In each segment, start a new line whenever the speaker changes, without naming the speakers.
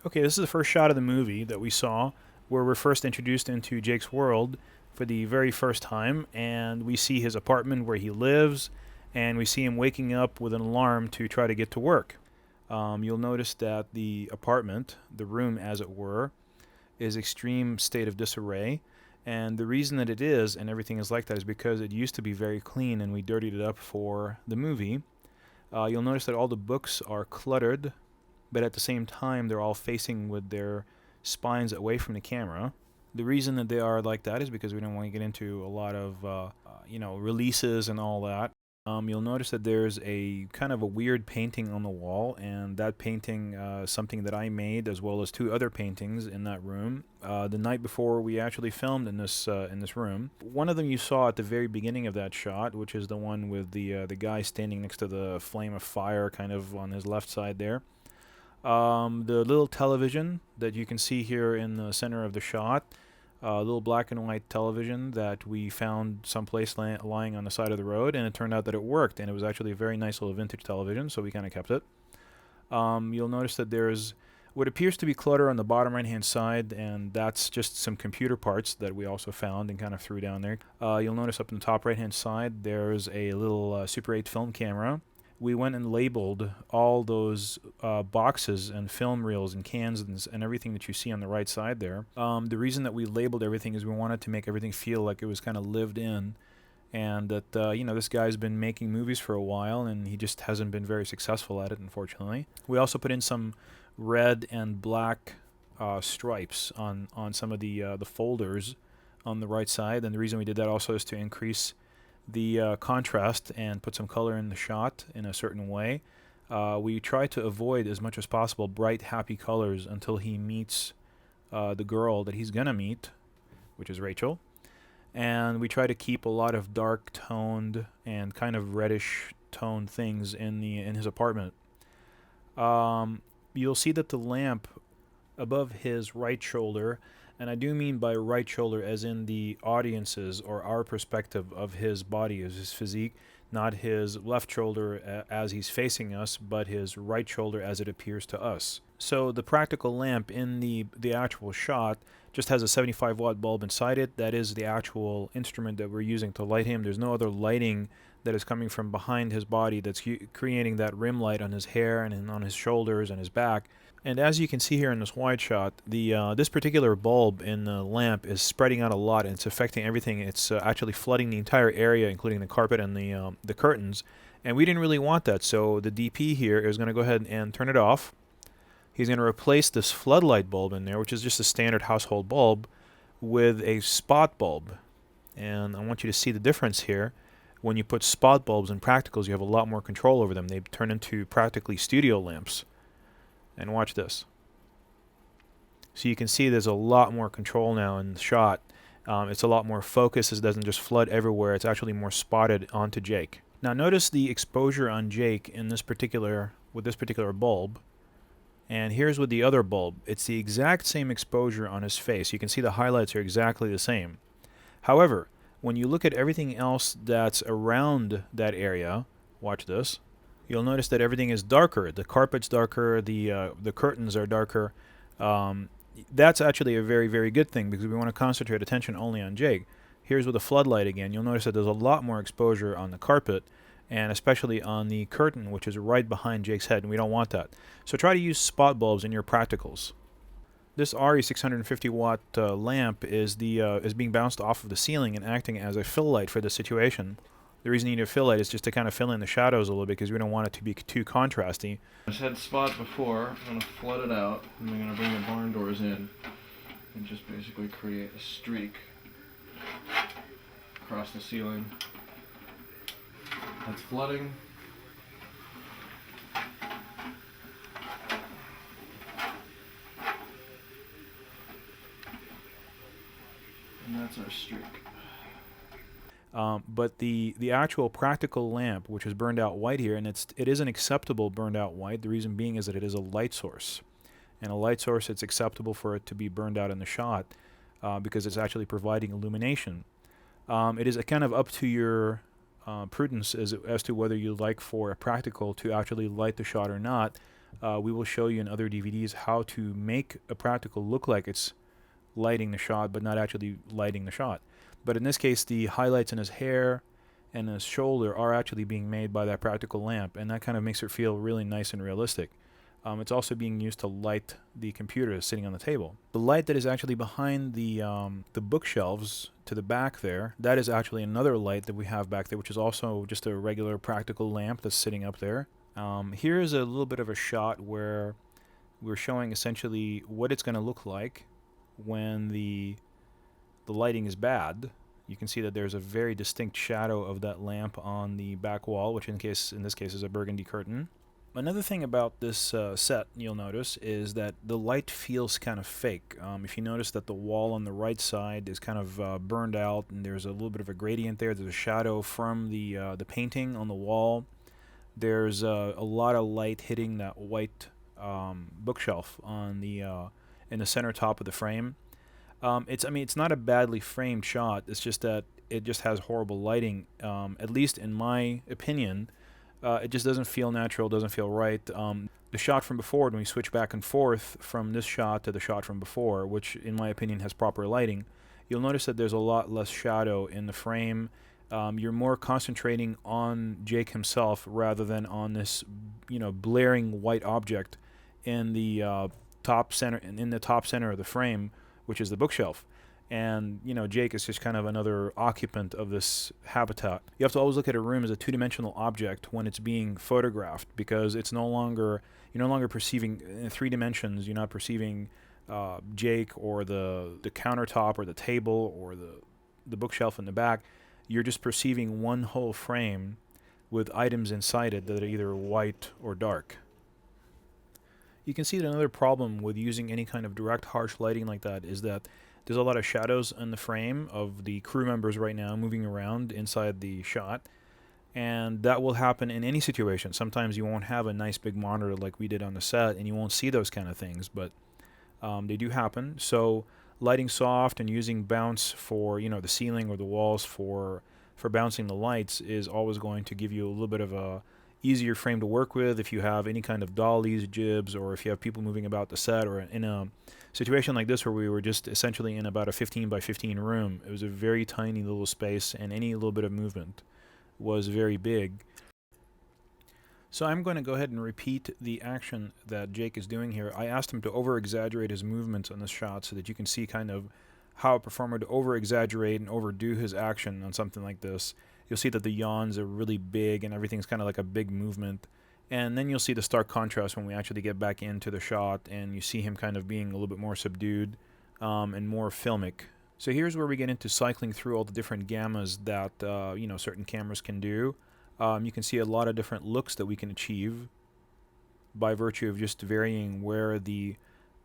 Okay, this is the first shot of the movie that we saw where we're first introduced into Jake's world for the very first time, and we see his apartment where he lives, and we see him waking up with an alarm to try to get to work. You'll notice that the apartment, the room as it were, is extreme state of disarray. And the reason that it is and everything is like that is because it used to be very clean and we dirtied it up for the movie. You'll notice that all the books are cluttered, but at the same time they're all facing with their spines away from the camera. The reason that they are like that is because we don't want to get into a lot of releases and all that. You'll notice that there's a kind of a weird painting on the wall, and that painting is something that I made, as well as two other paintings in that room the night before we actually filmed in this room. One of them you saw at the very beginning of that shot, which is the one with the guy standing next to the flame of fire, kind of on his left side there. The little television that you can see here in the center of the shot, a little black and white television that we found someplace lying on the side of the road, and it turned out that it worked, and it was actually a very nice little vintage television, so we kind of kept it. You'll notice that there's what appears to be clutter on the bottom right hand side, and that's just some computer parts that we also found and kind of threw down there. You'll notice up in the top right hand side there's a little Super 8 film camera. We went and labeled all those boxes and film reels and cans and everything that you see on the right side there. The reason that we labeled everything is we wanted to make everything feel like it was kind of lived in, and that this guy's been making movies for a while and he just hasn't been very successful at it, unfortunately. We also put in some red and black stripes on some of the folders on the right side, and the reason we did that also is to increase the contrast and put some color in the shot in a certain way. We try to avoid as much as possible bright, happy colors until he meets the girl that he's gonna meet, which is Rachel. And we try to keep a lot of dark toned and kind of reddish toned things in his apartment. You'll see that the lamp above his right shoulder, and I do mean by right shoulder as in the audience's or our perspective of his body, as his physique, not his left shoulder as he's facing us, but his right shoulder as it appears to us. So the practical lamp in the actual shot just has a 75 watt bulb inside it. That is the actual instrument that we're using to light him. There's no other lighting that is coming from behind his body that's creating that rim light on his hair and on his shoulders and his back. And as you can see here in this wide shot, this particular bulb in the lamp is spreading out a lot, and it's affecting everything. It's actually flooding the entire area, including the carpet and the curtains. And we didn't really want that, so the DP here is going to go ahead and turn it off. He's going to replace this floodlight bulb in there, which is just a standard household bulb, with a spot bulb. And I want you to see the difference here. When you put spot bulbs in practicals, you have a lot more control over them. They turn into practically studio lamps. And watch this. So you can see there's a lot more control now in the shot. It's a lot more focused. It doesn't just flood everywhere. It's actually more spotted onto Jake. Now notice the exposure on Jake in this particular bulb. And here's with the other bulb. It's the exact same exposure on his face. You can see the highlights are exactly the same. However, when you look at everything else that's around that area, watch this. You'll notice that everything is darker. The carpet's darker. The curtains are darker. That's actually a very, very good thing because we want to concentrate attention only on Jake. Here's with the floodlight again. You'll notice that there's a lot more exposure on the carpet, and especially on the curtain, which is right behind Jake's head, and we don't want that. So try to use spot bulbs in your practicals. This RE 650 watt lamp is being bounced off of the ceiling and acting as a fill light for the situation. The reason you need a fill light is just to kind of fill in the shadows a little bit because we don't want it to be too contrasty.
I said spot before. I'm going to flood it out, and I'm going to bring the barn doors in and just basically create a streak across the ceiling. That's flooding. And that's our streak.
But the actual practical lamp, which is burned out white here, and it is an acceptable burned out white. The reason being is that it is a light source, and a light source, it's acceptable for it to be burned out in the shot because it's actually providing illumination. It is kind of up to your prudence as to whether you like for a practical to actually light the shot or not. We will show you in other DVDs how to make a practical look like it's lighting the shot, but not actually lighting the shot. But in this case, the highlights in his hair and his shoulder are actually being made by that practical lamp, and that kind of makes it feel really nice and realistic. It's also being used to light the computer that's sitting on the table. The light that is actually behind the bookshelves to the back there, that is actually another light that we have back there, which is also just a regular practical lamp that's sitting up there. Here is a little bit of a shot where we're showing essentially what it's going to look like when the lighting is bad. You can see that there's a very distinct shadow of that lamp on the back wall, which in this case is a burgundy curtain. Another thing about this set you'll notice is that the light feels kind of fake. If you notice that the wall on the right side is kind of burned out, and there's a little bit of a gradient there. There's a shadow from the painting on the wall. There's a lot of light hitting that white bookshelf on the in the center top of the frame. It's not a badly framed shot. It's just that it just has horrible lighting. At least in my opinion, it just doesn't feel natural. Doesn't feel right. The shot from before, when we switch back and forth from this shot to the shot from before, which in my opinion has proper lighting, you'll notice that there's a lot less shadow in the frame. You're more concentrating on Jake himself rather than on this, blaring white object in the top center of the frame, which is the bookshelf. And Jake is just kind of another occupant of this habitat. You have to always look at a room as a two-dimensional object when it's being photographed, because you're no longer perceiving in 3 dimensions. You're not perceiving Jake or the countertop or the table or the bookshelf in the back. You're just perceiving one whole frame with items inside it that are either white or dark. You can see that another problem with using any kind of direct harsh lighting like that is that there's a lot of shadows in the frame of the crew members right now moving around inside the shot, and that will happen in any situation. Sometimes you won't have a nice big monitor like we did on the set, and you won't see those kind of things, but they do happen. So lighting soft and using bounce for the ceiling or the walls for bouncing the lights is always going to give you a little bit of a easier frame to work with if you have any kind of dollies, jibs, or if you have people moving about the set, or in a situation like this where we were just essentially in about a 15 by 15 room. It was a very tiny little space, and any little bit of movement was very big. So I'm going to go ahead and repeat the action that Jake is doing here. I asked him to over-exaggerate his movements on this shot so that you can see kind of how a performer would over-exaggerate and overdo his action on something like this. You'll see that the yawns are really big and everything's kind of like a big movement. And then you'll see the stark contrast when we actually get back into the shot and you see him kind of being a little bit more subdued and more filmic. So here's where we get into cycling through all the different gammas that certain cameras can do. You can see a lot of different looks that we can achieve by virtue of just varying where the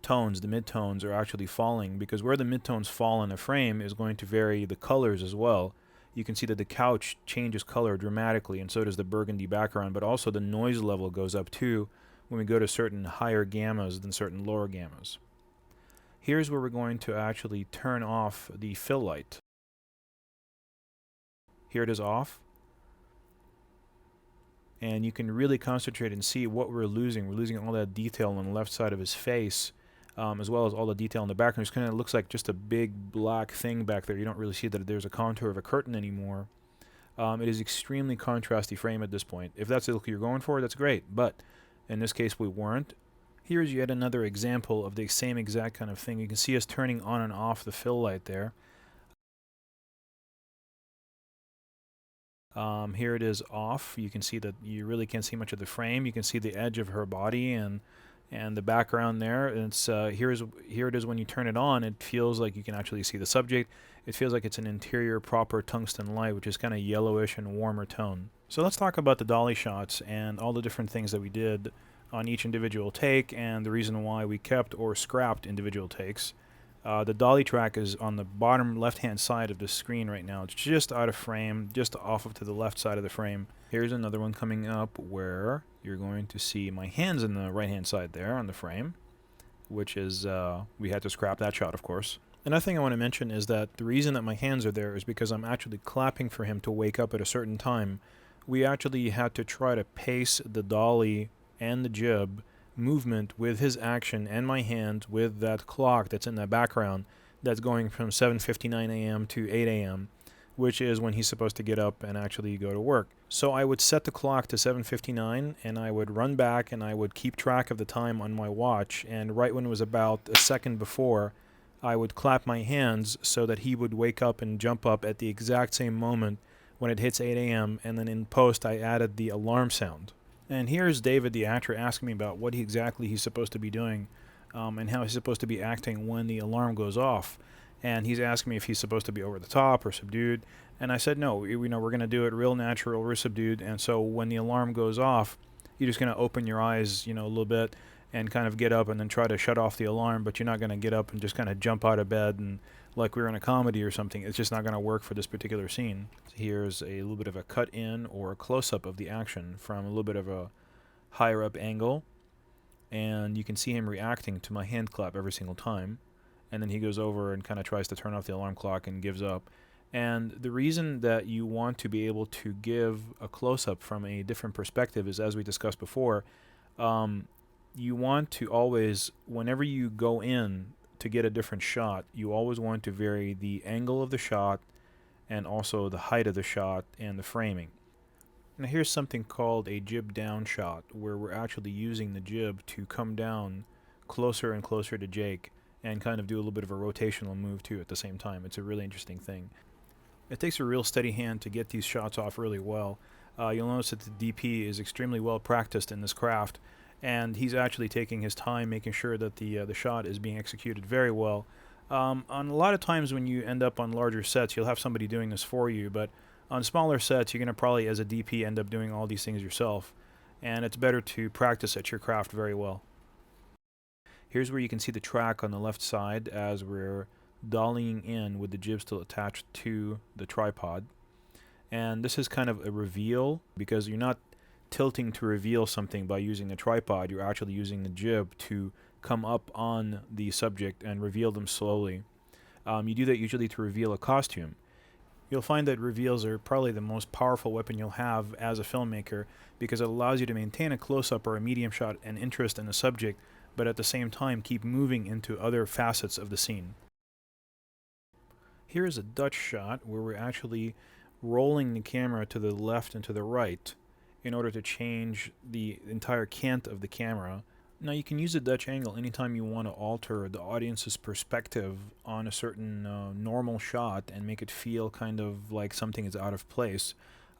tones, the midtones, are actually falling, because where the midtones fall in a frame is going to vary the colors as well. You can see that the couch changes color dramatically, and so does the burgundy background, but also the noise level goes up too when we go to certain higher gammas than certain lower gammas. Here's where we're going to actually turn off the fill light. Here it is off. And you can really concentrate and see what we're losing. We're losing all that detail on the left side of his face, as well as all the detail in the background. It kind of looks like just a big black thing back there. You don't really see that there's a contour of a curtain anymore. It is extremely contrasty frame at this point. If that's the look you're going for, that's great. But in this case, we weren't. Here's yet another example of the same exact kind of thing. You can see us turning on and off the fill light there. Here it is off. You can see that you really can't see much of the frame. You can see the edge of her body and the background there. And it's here it is when you turn it on. It feels like you can actually see the subject. It feels like it's an interior proper tungsten light, which is kind of yellowish and warmer tone. So let's talk about the dolly shots and all the different things that we did on each individual take, and the reason why we kept or scrapped individual takes. The dolly track is on the bottom left-hand side of the screen right now. It's just out of frame, just off of to the left side of the frame. Here's another one coming up where you're going to see my hands in the right-hand side there on the frame, which is, we had to scrap that shot, of course. Another thing I want to mention is that the reason that my hands are there is because I'm actually clapping for him to wake up at a certain time. We actually had to try to pace the dolly and the jib movement with his action and my hand with that clock that's in the background that's going from 7:59 a.m. to 8 a.m., which is when he's supposed to get up and actually go to work. So I would set the clock to 7:59 and I would run back and I would keep track of the time on my watch, and right when it was about a second before, I would clap my hands so that he would wake up and jump up at the exact same moment when it hits 8 a.m., and then in post I added the alarm sound. And here's David, the actor, asking me about what exactly he's supposed to be doing, and how he's supposed to be acting when the alarm goes off. And he's asking me if he's supposed to be over the top or subdued. And I said, no, we're going to do it real natural, real subdued. And so when the alarm goes off, you're just going to open your eyes, a little bit and kind of get up and then try to shut off the alarm, but you're not going to get up and just kind of jump out of bed and like we were in a comedy or something. It's just not going to work for this particular scene. Here's a little bit of a cut in or a close-up of the action from a little bit of a higher up angle, and you can see him reacting to my hand clap every single time. And then he goes over and kind of tries to turn off the alarm clock and gives up. And the reason that you want to be able to give a close-up from a different perspective is, as we discussed before, you want to always, whenever you go in to get a different shot, you always want to vary the angle of the shot and also the height of the shot and the framing. Now here's something called a jib down shot, where we're actually using the jib to come down closer and closer to Jake and kind of do a little bit of a rotational move too at the same time. It's a really interesting thing. It takes a real steady hand to get these shots off really well. You'll notice that the DP is extremely well practiced in this craft, and he's actually taking his time making sure that the shot is being executed very well. On a lot of times when you end up on larger sets, you'll have somebody doing this for you, but on smaller sets, you're going to probably, as a DP, end up doing all these things yourself, and it's better to practice at your craft very well. Here's where you can see the track on the left side as we're dollying in with the jib still attached to the tripod. And this is kind of a reveal, because you're not tilting to reveal something by using the tripod, you're actually using the jib to come up on the subject and reveal them slowly. You do that usually to reveal a costume. You'll find that reveals are probably the most powerful weapon you'll have as a filmmaker, because it allows you to maintain a close-up or a medium shot and interest in the subject, but at the same time keep moving into other facets of the scene. Here is a Dutch shot where we're actually rolling the camera to the left and to the right in order to change the entire cant of the camera. Now you can use a Dutch angle anytime you want to alter the audience's perspective on a certain normal shot and make it feel kind of like something is out of place.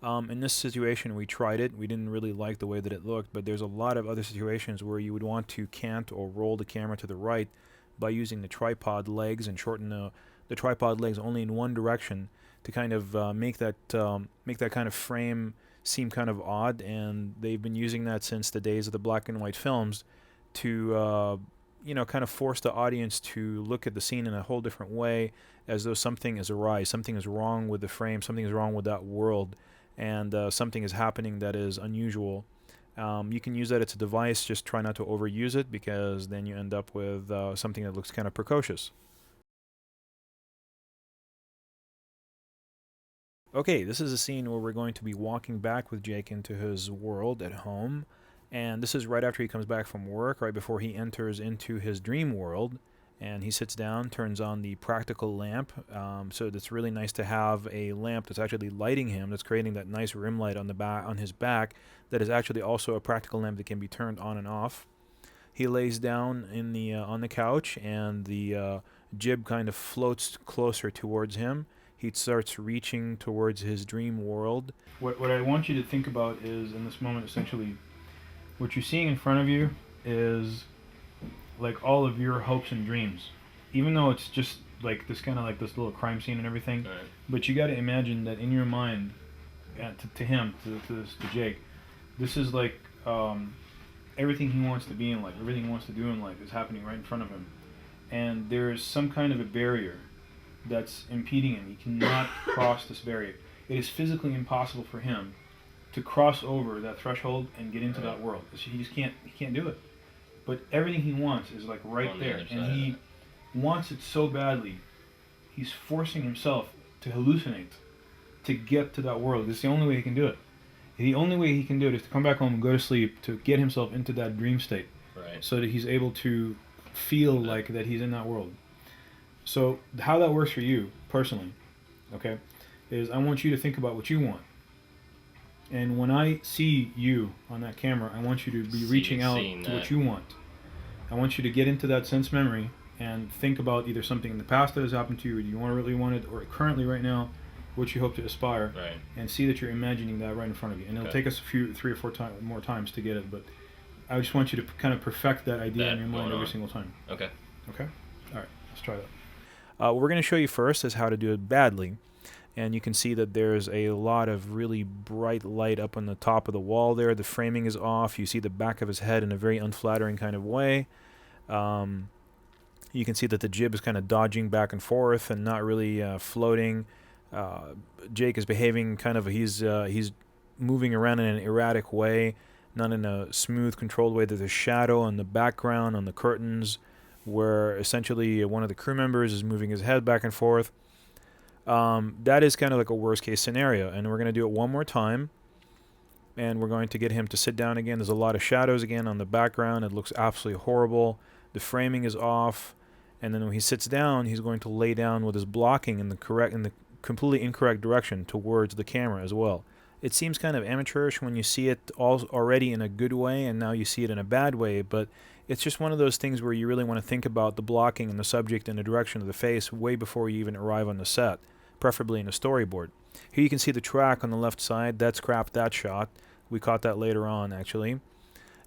In this situation we tried it. We didn't really like the way that it looked, but there's a lot of other situations where you would want to cant or roll the camera to the right by using the tripod legs and shorten the tripod legs only in one direction to kind of make that kind of frame seem kind of odd. And they've been using that since the days of the black and white films to kind of force the audience to look at the scene in a whole different way, as though something is awry, something is wrong with the frame, something is wrong with that world, and something is happening that is unusual. You can use that as a device, just try not to overuse it, because then you end up with something that looks kind of precocious. Okay, this is a scene where we're going to be walking back with Jake into his world at home, and this is right after he comes back from work, right before he enters into his dream world, and he sits down, turns on the practical lamp. So it's really nice to have a lamp that's actually lighting him, that's creating that nice rim light on the on his back, that is actually also a practical lamp that can be turned on and off. He lays down in the on the couch, and the jib kind of floats closer towards him. He starts reaching towards his dream world. What I want you to think about is, in this moment, essentially, what you're seeing in front of you is like all of your hopes and dreams, even though it's just like this kind of like this little crime scene and everything. Right. But you got to imagine that in your mind, to him, to Jake, this is like everything he wants to be in life, everything he wants to do in life is happening right in front of him, and there's some kind of a barrier that's impeding him. He cannot cross this barrier. It is physically impossible for him to cross over that threshold and get into that world. He just can't. He can't do it. But everything he wants is like right there, and he wants it so badly. He's forcing himself to hallucinate to get to that world. It's the only way he can do it. The only way he can do it is to come back home and go to sleep, to get himself into that dream state.
Right.
so that he's able to feel like that he's in that world. So how that works for you personally, okay, is I want you to think about what you want. And when I see you on that camera, I want you to be reaching out to what you want. I want you to get into that sense memory and think about either something in the past that has happened to you, or you want really want it, or currently right now, what you hope to aspire,
Right.
and see that you're imagining that right in front of you. And it'll take us three or four more times to get it, but I just want you to kind of perfect that idea in your mind every single time.
Okay.
Okay? All right, let's try that. What we're going to show you first is how to do it badly. And you can see that there's a lot of really bright light up on the top of the wall there. The framing is off. You see the back of his head in a very unflattering kind of way. You can see that the jib is kind of dodging back and forth and not really floating. Jake is behaving kind of, he's moving around in an erratic way, not in a smooth, controlled way. There's a shadow on the background, on the curtains, where essentially one of the crew members is moving his head back and forth. That is kind of like a worst case scenario, and we're going to do it one more time, and we're going to get him to sit down again. There's a lot of shadows again on the background. It looks absolutely horrible. The framing is off, and then when he sits down, he's going to lay down with his blocking in the completely incorrect direction towards the camera as well. It seems kind of amateurish when you see it already in a good way, and now you see it in a bad way, but it's just one of those things where you really want to think about the blocking and the subject and the direction of the face way before you even arrive on the set, preferably in a storyboard. Here you can see the track on the left side. That's scrapped that shot. We caught that later on, actually.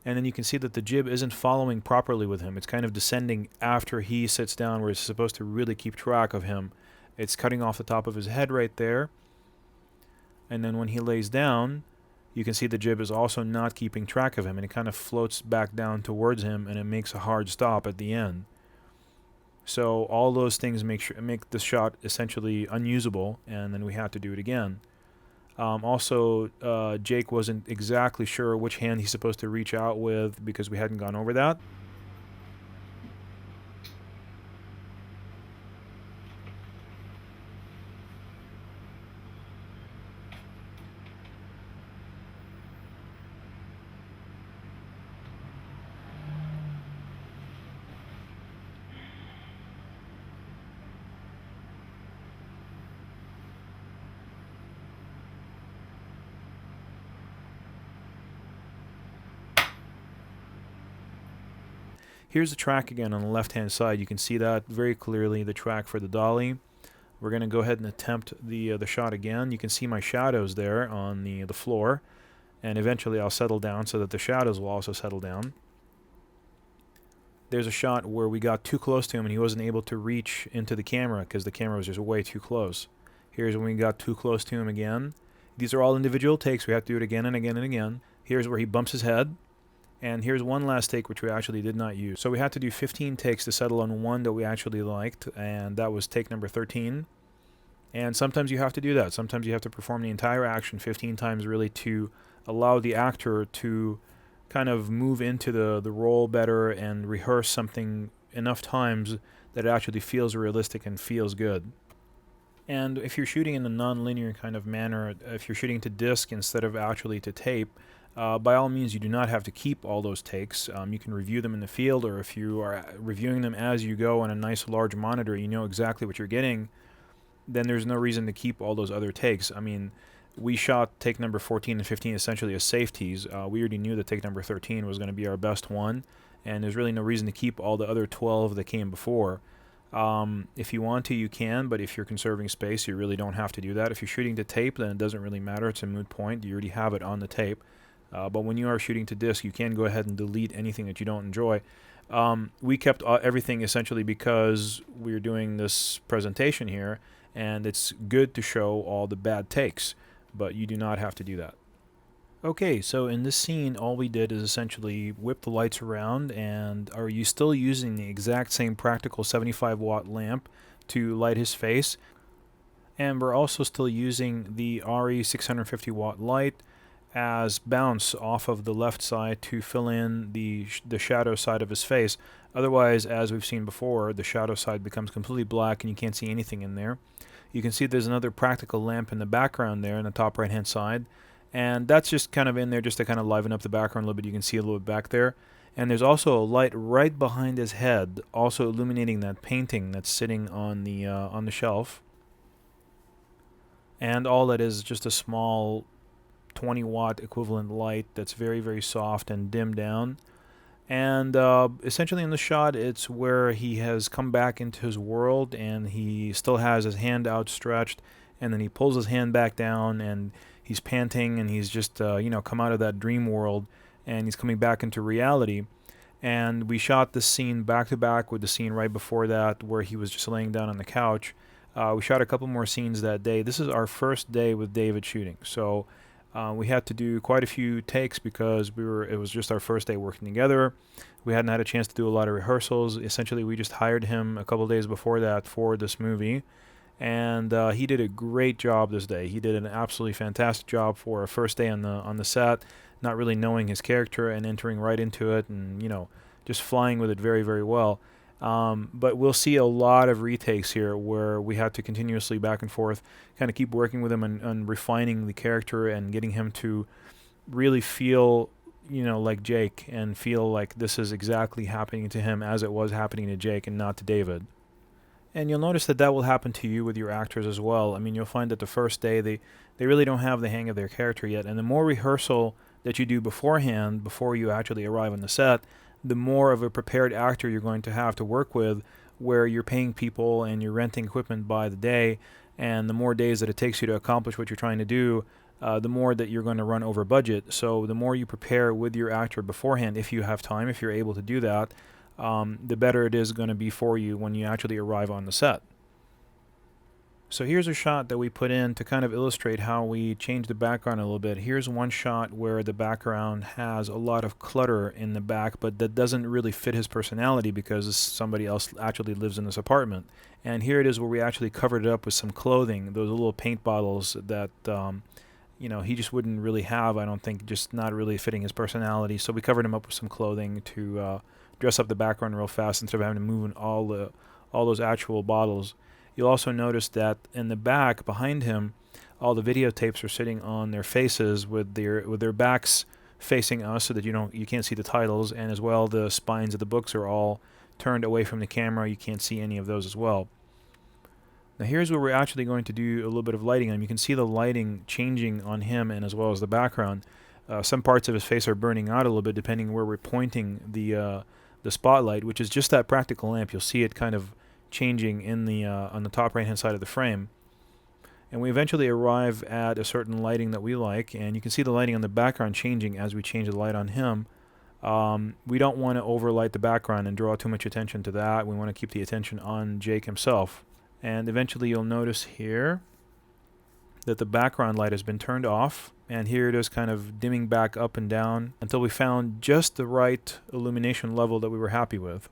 And then you can see that the jib isn't following properly with him. It's kind of descending after he sits down, where it's supposed to really keep track of him. It's cutting off the top of his head right there. And then when he lays down, you can see the jib is also not keeping track of him, and it kind of floats back down towards him, and it makes a hard stop at the end. So all those things make the shot essentially unusable, and then we had to do it again. Also, Jake wasn't exactly sure which hand he's supposed to reach out with because we hadn't gone over that. Here's the track again on the left-hand side. You can see that very clearly, the track for the dolly. We're going to go ahead and attempt the shot again. You can see my shadows there on the floor, and eventually I'll settle down so that the shadows will also settle down. There's a shot where we got too close to him and he wasn't able to reach into the camera because the camera was just way too close. Here's when we got too close to him again. These are all individual takes. We have to do it again and again and again. Here's where he bumps his head. And here's one last take, which we actually did not use. So we had to do 15 takes to settle on one that we actually liked, and that was take number 13. And sometimes you have to do that. Sometimes you have to perform the entire action 15 times really to allow the actor to kind of move into the role better and rehearse something enough times that it actually feels realistic and feels good. And if you're shooting in a non-linear kind of manner, if you're shooting to disc instead of actually to tape, by all means, you do not have to keep all those takes. You can review them in the field, or if you are reviewing them as you go on a nice large monitor, you know exactly what you're getting, then there's no reason to keep all those other takes. I mean, we shot take number 14 and 15 essentially as safeties. We already knew that take number 13 was going to be our best one, and there's really no reason to keep all the other 12 that came before. If you want to, you can, but if you're conserving space, you really don't have to do that. If you're shooting to tape, then it doesn't really matter. It's a moot point. You already have it on the tape. But when you are shooting to disc, you can go ahead and delete anything that you don't enjoy. We kept everything essentially because we're doing this presentation here, and it's good to show all the bad takes, but you do not have to do that. Okay, so in this scene, all we did is essentially whip the lights around, and are you still using the exact same practical 75-watt lamp to light his face? And we're also still using the RE 650-watt light as bounce off of the left side to fill in the shadow side of his face. Otherwise, as we've seen before, the shadow side becomes completely black and you can't see anything in there. You can see there's another practical lamp in the background there in the top right hand side, and that's just kind of in there just to kind of liven up the background a little bit. You can see a little bit back there. And there's also a light right behind his head, also illuminating that painting that's sitting on the shelf. And all that is just a small 20-watt equivalent light that's very, very soft and dimmed down. And essentially in the shot, it's where he has come back into his world and he still has his hand outstretched, and then he pulls his hand back down and he's panting and he's just, come out of that dream world and he's coming back into reality. And we shot this scene back to back with the scene right before that where he was just laying down on the couch. We shot a couple more scenes that day. This is our first day with David shooting, so we had to do quite a few takes because it was just our first day working together. We hadn't had a chance to do a lot of rehearsals. Essentially, we just hired him a couple days before that for this movie, and he did a great job this day. He did an absolutely fantastic job for a first day on the set, not really knowing his character and entering right into it, and just flying with it very, very well. But we'll see a lot of retakes here where we had to continuously back and forth kind of keep working with him and refining the character and getting him to really feel, like Jake, and feel like this is exactly happening to him as it was happening to Jake and not to David. And you'll notice that that will happen to you with your actors as well. I mean, you'll find that the first day they really don't have the hang of their character yet. And the more rehearsal that you do beforehand, before you actually arrive on the set, the more of a prepared actor you're going to have to work with, where you're paying people and you're renting equipment by the day. And the more days that it takes you to accomplish what you're trying to do, the more that you're going to run over budget. So the more you prepare with your actor beforehand, if you have time, if you're able to do that, the better it is going to be for you when you actually arrive on the set. So here's a shot that we put in to kind of illustrate how we change the background a little bit. Here's one shot where the background has a lot of clutter in the back, but that doesn't really fit his personality because somebody else actually lives in this apartment. And here it is where we actually covered it up with some clothing, those little paint bottles that he just wouldn't really have, I don't think, just not really fitting his personality. So we covered him up with some clothing to dress up the background real fast instead of having to move in all those actual bottles. You'll also notice that in the back behind him, all the videotapes are sitting on their faces with their backs facing us, so that you can't see the titles, and as well the spines of the books are all turned away from the camera. You can't see any of those as well. Now here's where we're actually going to do a little bit of lighting on him. You can see the lighting changing on him and as well as the background. Some parts of his face are burning out a little bit depending where we're pointing the spotlight, which is just that practical lamp. You'll see it kind of changing in the on the top right hand side of the frame. And we eventually arrive at a certain lighting that we like, and you can see the lighting on the background changing as we change the light on him. We don't want to overlight the background and draw too much attention to that. We want to keep the attention on Jake himself. And eventually you'll notice here that the background light has been turned off, and here it is kind of dimming back up and down until we found just the right illumination level that we were happy with.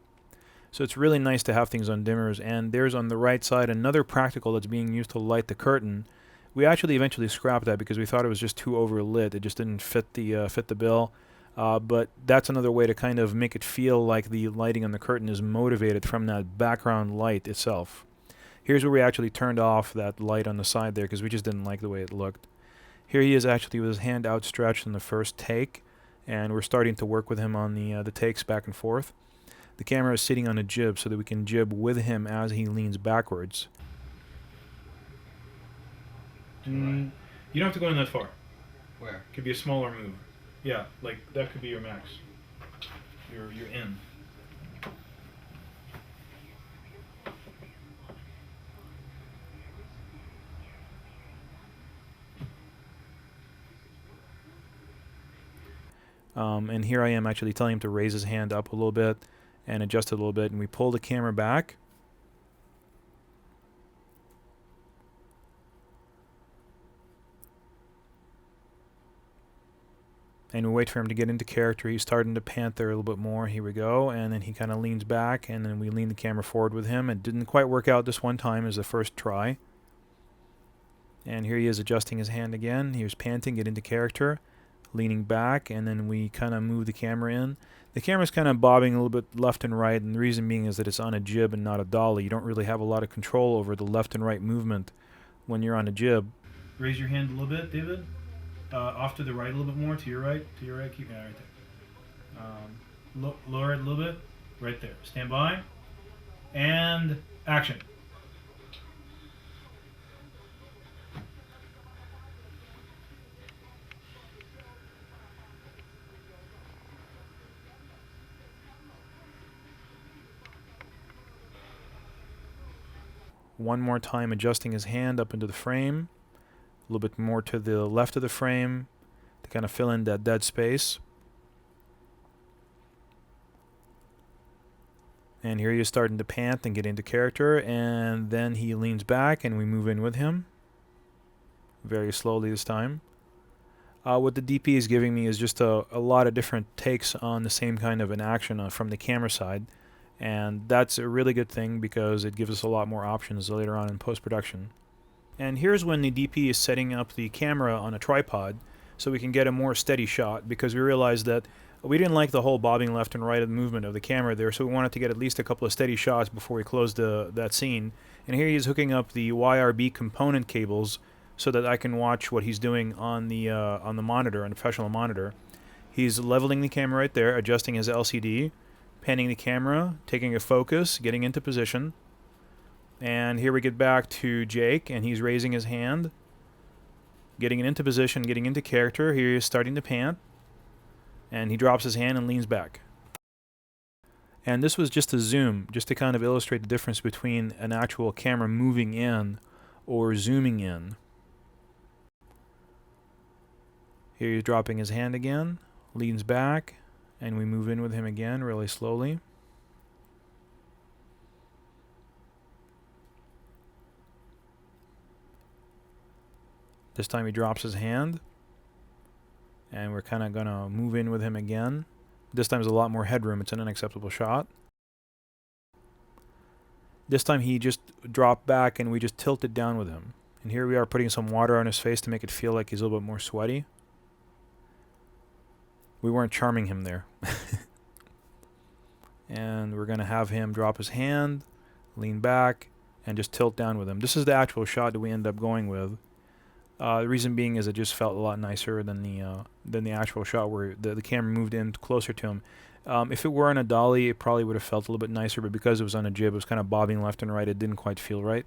So it's really nice to have things on dimmers. And there's on the right side another practical that's being used to light the curtain. We actually eventually scrapped that because we thought it was just too overlit. It just didn't fit the bill. But that's another way to kind of make it feel like the lighting on the curtain is motivated from that background light itself. Here's where we actually turned off that light on the side there because we just didn't like the way it looked. Here he is actually with his hand outstretched in the first take, and we're starting to work with him on the takes back and forth. The camera is sitting on a jib so that we can jib with him as he leans backwards. You don't have to go in that far.
Where?
Could be a smaller move. Yeah, like that could be your max. You're in. And here I am actually telling him to raise his hand up a little bit and adjust it a little bit, and we pull the camera back. And we wait for him to get into character. He's starting to pant there a little bit more. Here we go. And then he kind of leans back, and then we lean the camera forward with him. It didn't quite work out this one time as the first try. And here he is adjusting his hand again. Here's panting, get into character, leaning back, and then we kind of move the camera in. The camera's kind of bobbing a little bit left and right, and the reason being is that it's on a jib and not a dolly. You don't really have a lot of control over the left and right movement when you're on a jib. Raise your hand a little bit, David. Off to the right a little bit more, to your right, keep right there. Lower it a little bit. Right there. Stand by. And action. One more time, adjusting his hand up into the frame. A little bit more to the left of the frame to kind of fill in that dead space. And here he is starting to pant and get into character, and then he leans back and we move in with him. Very slowly this time. What the DP is giving me is just a lot of different takes on the same kind of an action from the camera side. And that's a really good thing because it gives us a lot more options later on in post-production. And here's when the DP is setting up the camera on a tripod so we can get a more steady shot, because we realized that we didn't like the whole bobbing left and right of the movement of the camera there, so we wanted to get at least a couple of steady shots before we closed that scene. And here he is hooking up the YRB component cables so that I can watch what he's doing on the monitor, on the professional monitor. He's leveling the camera right there, adjusting his LCD, panning the camera, taking a focus, getting into position. And here we get back to Jake, and he's raising his hand, getting it into position, getting into character. Here he is starting to pant, and he drops his hand and leans back. And this was just a zoom, just to kind of illustrate the difference between an actual camera moving in or zooming in. Here he's dropping his hand again, leans back, and we move in with him again really slowly. This time he drops his hand, and we're kind of going to move in with him again. This time there's a lot more headroom. It's an unacceptable shot. This time he just dropped back and we just tilted down with him. And here we are putting some water on his face to make it feel like he's a little bit more sweaty. We weren't charming him there. And we're going to have him drop his hand, lean back, and just tilt down with him. This is the actual shot that we end up going with. The reason being is it just felt a lot nicer than the actual shot where the camera moved in closer to him. If it were on a dolly, it probably would have felt a little bit nicer, but because it was on a jib, it was kind of bobbing left and right. It didn't quite feel right.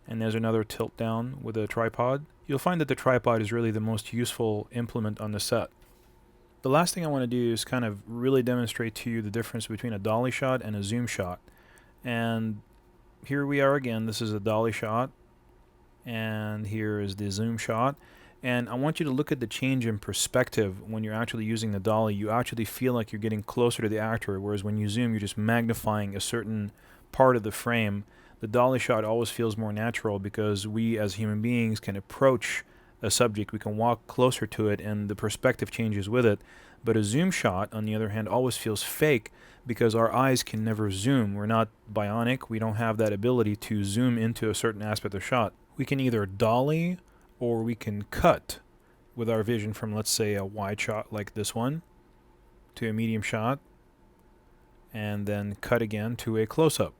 And there's another tilt down with a tripod. You'll find that the tripod is really the most useful implement on the set. The last thing I want to do is kind of really demonstrate to you the difference between a dolly shot and a zoom shot. And here we are again. This is a dolly shot, and here is the zoom shot. And I want you to look at the change in perspective when you're actually using the dolly. You actually feel like you're getting closer to the actor, whereas when you zoom, you're just magnifying a certain part of the frame. The dolly shot always feels more natural because we as human beings can approach a subject, we can walk closer to it, and the perspective changes with it. But a zoom shot, on the other hand, always feels fake because our eyes can never zoom. We're not bionic. We don't have that ability to zoom into a certain aspect of shot. We can either dolly or we can cut with our vision from, let's say, a wide shot like this one to a medium shot, and then cut again to a close-up.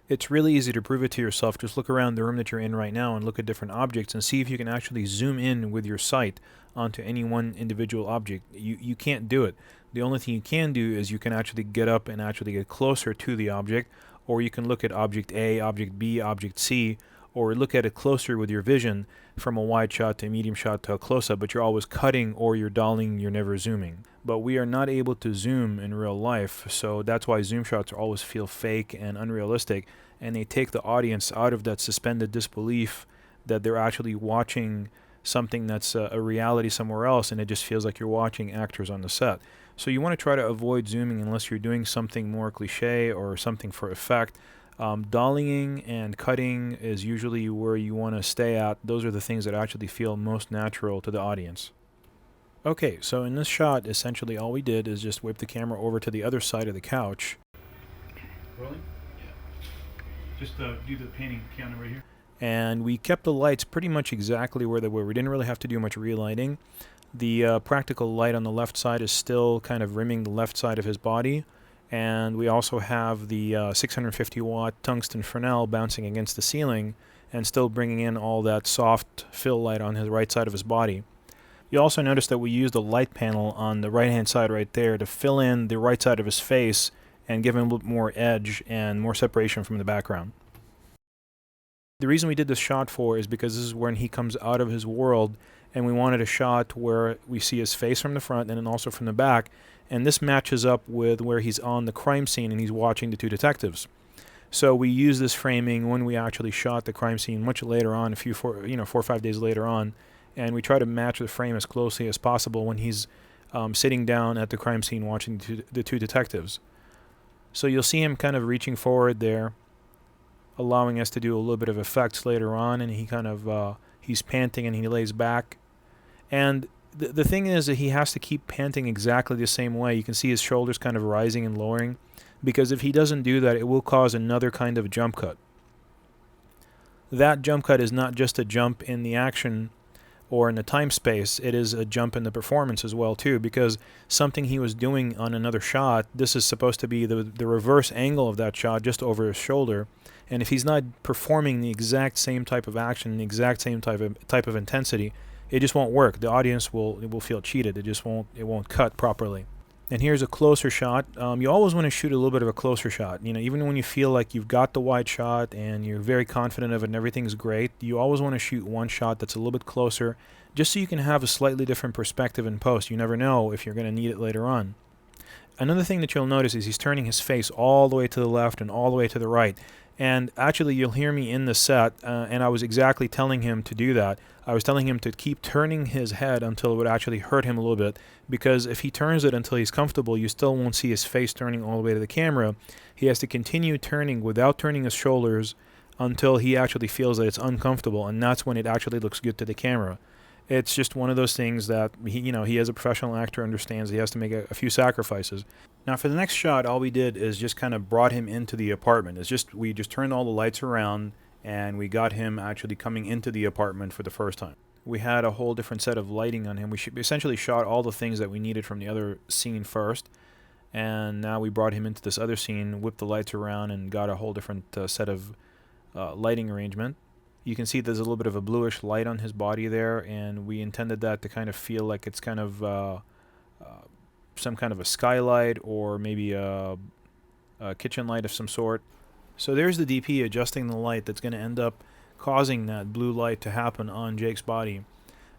It's really easy to prove it to yourself. Just look around the room that you're in right now and look at different objects and see if you can actually zoom in with your sight onto any one individual object. You can't do it. The only thing you can do is you can actually get up and actually get closer to the object, or you can look at object A, object B, object C, or look at it closer with your vision from a wide shot to a medium shot to a close-up, but you're always cutting or you're dollying, you're never zooming. But we are not able to zoom in real life, so that's why zoom shots always feel fake and unrealistic, and they take the audience out of that suspended disbelief that they're actually watching something that's a reality somewhere else, and it just feels like you're watching actors on the set. So you want to try to avoid zooming unless you're doing something more cliche or something for effect. Dollying and cutting is usually where you want to stay at. Those are the things that actually feel most natural to the audience. Okay, so in this shot, essentially all we did is just whip the camera over to the other side of the couch. Rolling? Yeah. Just do the painting piano right here. And we kept the lights pretty much exactly where they were. We didn't really have to do much relighting. The practical light on the left side is still kind of rimming the left side of his body. And we also have the 650 watt tungsten Fresnel bouncing against the ceiling and still bringing in all that soft fill light on his right side of his body. You also notice that we used a light panel on the right-hand side right there to fill in the right side of his face and give him a little bit more edge and more separation from the background. The reason we did this shot for is because this is when he comes out of his world, and we wanted a shot where we see his face from the front and then also from the back, and this matches up with where he's on the crime scene and he's watching the two detectives. So we used this framing when we actually shot the crime scene much later on, 4 or 5 days later on, and we try to match the frame as closely as possible when he's sitting down at the crime scene watching the two detectives. So you'll see him kind of reaching forward there, allowing us to do a little bit of effects later on, and he kind of he's panting and he lays back. And the thing is that he has to keep panting exactly the same way. You can see his shoulders kind of rising and lowering, because if he doesn't do that, it will cause another kind of jump cut. That jump cut is not just a jump in the action or in the time space, it is a jump in the performance as well too, because something he was doing on another shot, this is supposed to be the reverse angle of that shot just over his shoulder, and if he's not performing the exact same type of action, the exact same type of intensity, it just won't work. The audience will feel cheated. It won't cut properly. And here's a closer shot. You always want to shoot a little bit of a closer shot. Even when you feel like you've got the wide shot and you're very confident of it and everything's great, you always want to shoot one shot that's a little bit closer, just so you can have a slightly different perspective in post. You never know if you're going to need it later on. Another thing that you'll notice is he's turning his face all the way to the left and all the way to the right. And actually, you'll hear me in the set, and I was exactly telling him to do that. I was telling him to keep turning his head until it would actually hurt him a little bit, because if he turns it until he's comfortable, you still won't see his face turning all the way to the camera. He has to continue turning without turning his shoulders until he actually feels that it's uncomfortable, and that's when it actually looks good to the camera. It's just one of those things that he as a professional actor understands he has to make a few sacrifices. Now for the next shot, all we did is just kind of brought him into the apartment. We just turned all the lights around and we got him actually coming into the apartment for the first time. We had a whole different set of lighting on him. We essentially shot all the things that we needed from the other scene first, and now we brought him into this other scene, whipped the lights around, and got a whole different set of lighting arrangement. You can see there's a little bit of a bluish light on his body there, and we intended that to kind of feel like it's kind of some kind of a skylight or maybe a kitchen light of some sort. So there's the DP adjusting the light that's going to end up causing that blue light to happen on Jake's body.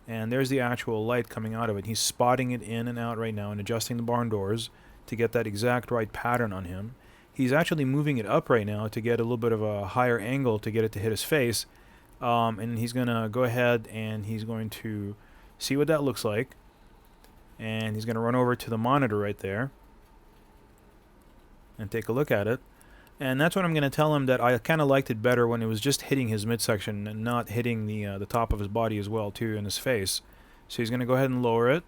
And there's the actual light coming out of it. He's spotting it in and out right now and adjusting the barn doors to get that exact right pattern on him. He's actually moving it up right now to get a little bit of a higher angle to get it to hit his face. And he's going to go ahead and he's going to see what that looks like. And he's going to run over to the monitor right there and take a look at it. And that's what I'm going to tell him, that I kind of liked it better when it was just hitting his midsection and not hitting the top of his body as well too, in his face. So he's going to go ahead and lower it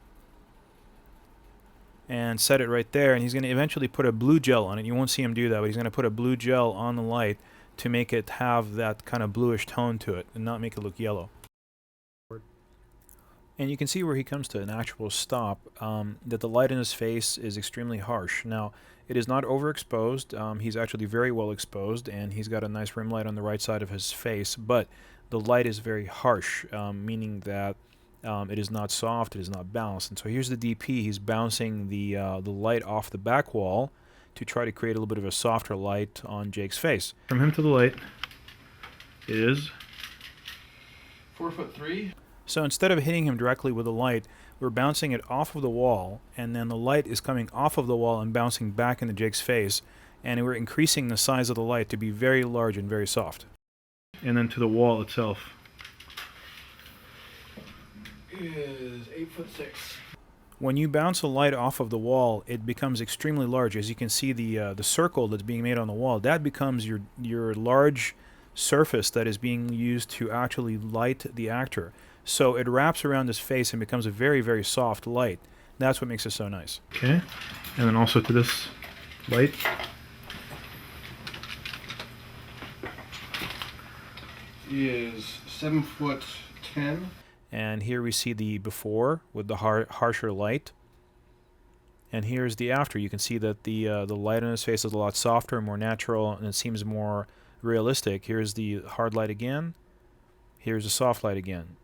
and set it right there, and he's going to eventually put a blue gel on it. You won't see him do that, but he's going to put a blue gel on the light to make it have that kind of bluish tone to it and not make it look yellow. And you can see where he comes to an actual stop, that the light in his face is extremely harsh. Now, it is not overexposed. He's actually very well exposed, and he's got a nice rim light on the right side of his face, but the light is very harsh, meaning that it is not soft, it is not balanced. And so here's the DP. He's bouncing the light off the back wall to try to create a little bit of a softer light on Jake's face. From him to the light is
4'3".
So instead of hitting him directly with the light, we're bouncing it off of the wall, and then the light is coming off of the wall and bouncing back into Jake's face, and we're increasing the size of the light to be very large and very soft. And then to the wall itself
Is 8'6".
When you bounce a light off of the wall, it becomes extremely large. As you can see, the circle that's being made on the wall, that becomes your large surface that is being used to actually light the actor. So it wraps around his face and becomes a very, very soft light. That's what makes it so nice. Okay, and then also to this light.
Is 7'10".
And here we see the before with the harsher light. And here's the after. You can see that the light on his face is a lot softer, more natural, and it seems more realistic. Here's the hard light again. Here's the soft light again.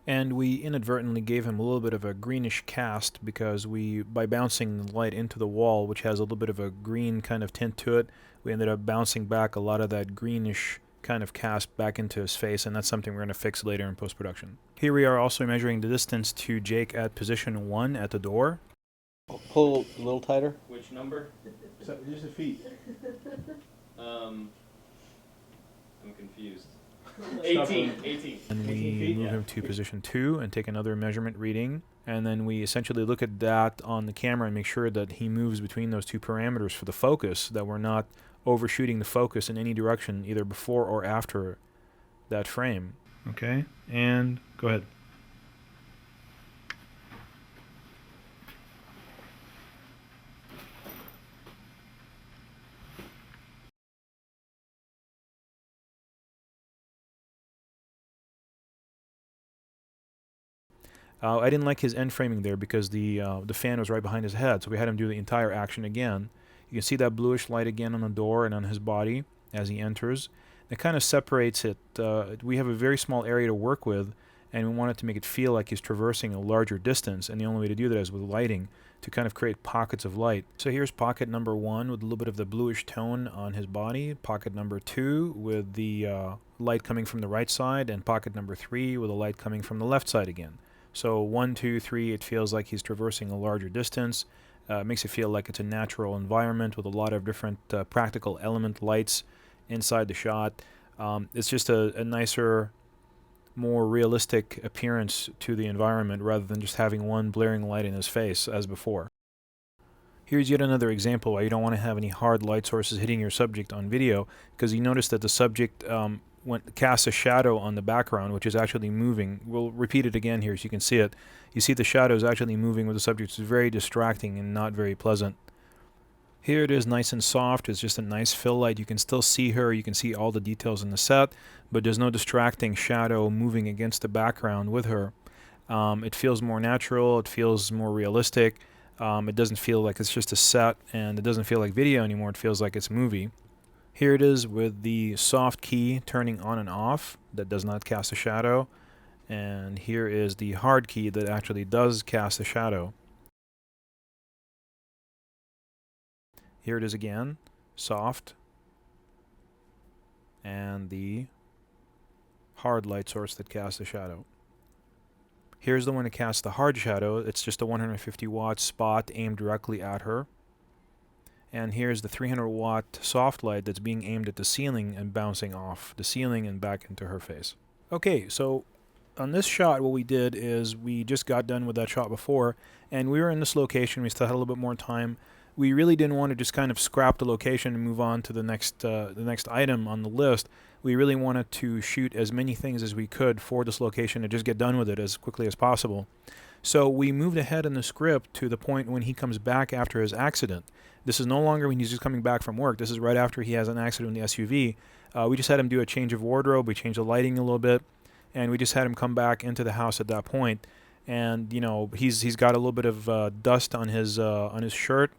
And we inadvertently gave him a little bit of a greenish cast because by bouncing light into the wall, which has a little bit of a green kind of tint to it, we ended up bouncing back a lot of that greenish kind of cast back into his face, and that's something we're going to fix later in post-production. Here we are also measuring the distance to Jake at position 1 at the door.
Pull a little tighter.
Which number?
Just a feet.
I'm confused. 18. 18.
And we
18 feet?
move him to position 2 and take another measurement reading. And then we essentially look at that on the camera and make sure that he moves between those two parameters for the focus, that we're not overshooting the focus in any direction, either before or after that frame. Okay, and go ahead. I didn't like his end framing there because the fan was right behind his head, so we had him do the entire action again. You can see that bluish light again on the door and on his body as he enters. It kind of separates it. We have a very small area to work with, and we wanted to make it feel like he's traversing a larger distance, and the only way to do that is with lighting, to kind of create pockets of light. So here's pocket number 1 with a little bit of the bluish tone on his body, pocket number 2 with the light coming from the right side, and pocket number 3 with the light coming from the left side again. So 1, 2, 3, it feels like he's traversing a larger distance. It makes it feel like it's a natural environment with a lot of different practical element lights inside the shot. It's just a nicer, more realistic appearance to the environment rather than just having one blaring light in his face as before. Here's yet another example why you don't want to have any hard light sources hitting your subject on video, because you notice that the subject casts a shadow on the background, which is actually moving. We'll repeat it again here so you can see it. You see the shadow is actually moving with the subject. It's very distracting and not very pleasant. Here it is nice and soft. It's just a nice fill light. You can still see her. You can see all the details in the set, but there's no distracting shadow moving against the background with her. It feels more natural. It feels more realistic. It doesn't feel like it's just a set, and it doesn't feel like video anymore. It feels like it's a movie. Here it is with the soft key turning on and off that does not cast a shadow. And here is the hard key that actually does cast a shadow. Here it is again, soft, and the hard light source that casts a shadow. Here's the one that casts the hard shadow. It's just a 150 watt spot aimed directly at her. And here's the 300 watt soft light that's being aimed at the ceiling and bouncing off the ceiling and back into her face. Okay, so on this shot what we did is we just got done with that shot before, and we were in this location. We still had a little bit more time. We really didn't want to just kind of scrap the location and move on to the next item on the list. We really wanted to shoot as many things as we could for this location and just get done with it as quickly as possible. So we moved ahead in the script to the point when he comes back after his accident. This is no longer when he's just coming back from work. This is right after he has an accident in the SUV. We just had him do a change of wardrobe. We changed the lighting a little bit, and we just had him come back into the house at that point. And you know, he's got a little bit of dust on his shirt.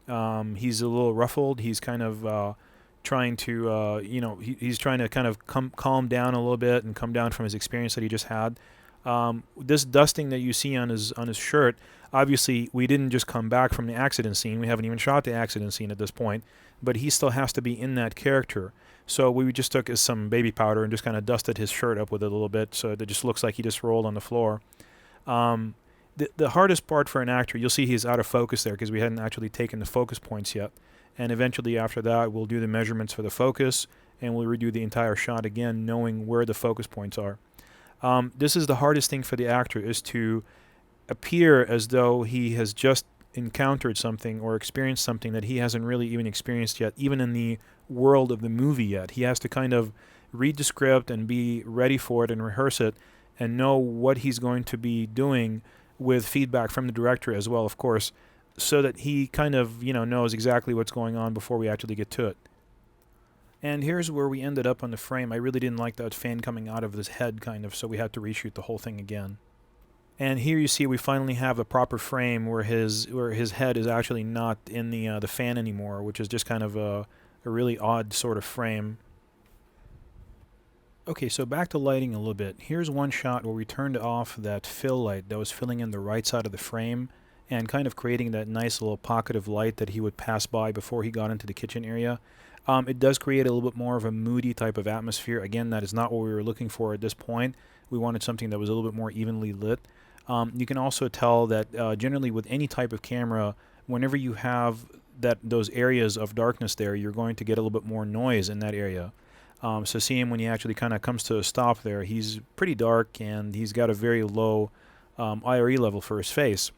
He's a little ruffled. He's kind of trying to, he's trying to kind of calm down a little bit and come down from his experience that he just had. This dusting that you see on his shirt, obviously we didn't just come back from the accident scene. We haven't even shot the accident scene at this point, but he still has to be in that character. So we just took some baby powder and just kind of dusted his shirt up with it a little bit, so it just looks like he just rolled on the floor. The hardest part for an actor, you'll see he's out of focus there because we hadn't actually taken the focus points yet. And eventually after that, we'll do the measurements for the focus, and we'll redo the entire shot again, knowing where the focus points are. This is the hardest thing for the actor, is to appear as though he has just encountered something or experienced something that he hasn't really even experienced yet, even in the world of the movie yet. He has to kind of read the script and be ready for it and rehearse it and know what he's going to be doing with feedback from the director as well, of course, so that he kind of, knows exactly what's going on before we actually get to it. And here's where we ended up on the frame. I really didn't like that fan coming out of his head, kind of, so we had to reshoot the whole thing again. And here you see we finally have a proper frame where his head is actually not in the fan anymore, which is just kind of a really odd sort of frame. Okay, so back to lighting a little bit. Here's one shot where we turned off that fill light that was filling in the right side of the frame and kind of creating that nice little pocket of light that he would pass by before he got into the kitchen area. It does create a little bit more of a moody type of atmosphere. Again, that is not what we were looking for at this point. We wanted something that was a little bit more evenly lit. You can also tell that generally with any type of camera, whenever you have those areas of darkness there, you're going to get a little bit more noise in that area. So see him when he actually kind of comes to a stop there. He's pretty dark and he's got a very low IRE level for his face.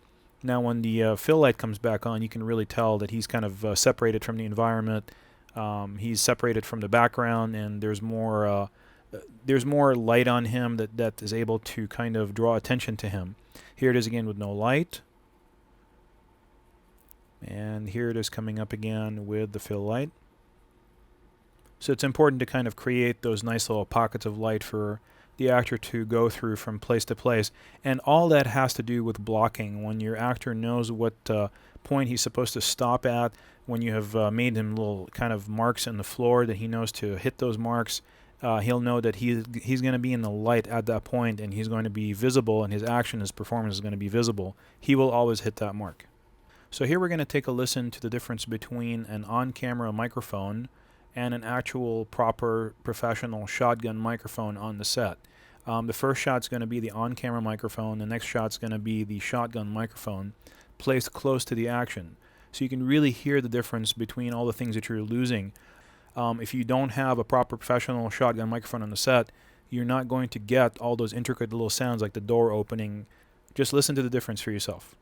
Now when the fill light comes back on, you can really tell that he's kind of separated from the environment. He's separated from the background, and there's more light on him that is able to kind of draw attention to him. Here it is again with no light. And here it is coming up again with the fill light. So it's important to kind of create those nice little pockets of light for the actor to go through from place to place. And all that has to do with blocking. When your actor knows what point he's supposed to stop at, when you have made him little kind of marks in the floor that he knows to hit those marks, he'll know that he's going to be in the light at that point, and he's going to be visible, and his action, his performance is going to be visible. He will always hit that mark. So here we're going to take a listen to the difference between an on-camera microphone and an actual proper professional shotgun microphone on the set. The first shot's going to be the on-camera microphone. The next shot's going to be the shotgun microphone placed close to the action. So you can really hear the difference between all the things that you're losing. If you don't have a proper professional shotgun microphone on the set, you're not going to get all those intricate little sounds like the door opening. Just listen to the difference for yourself.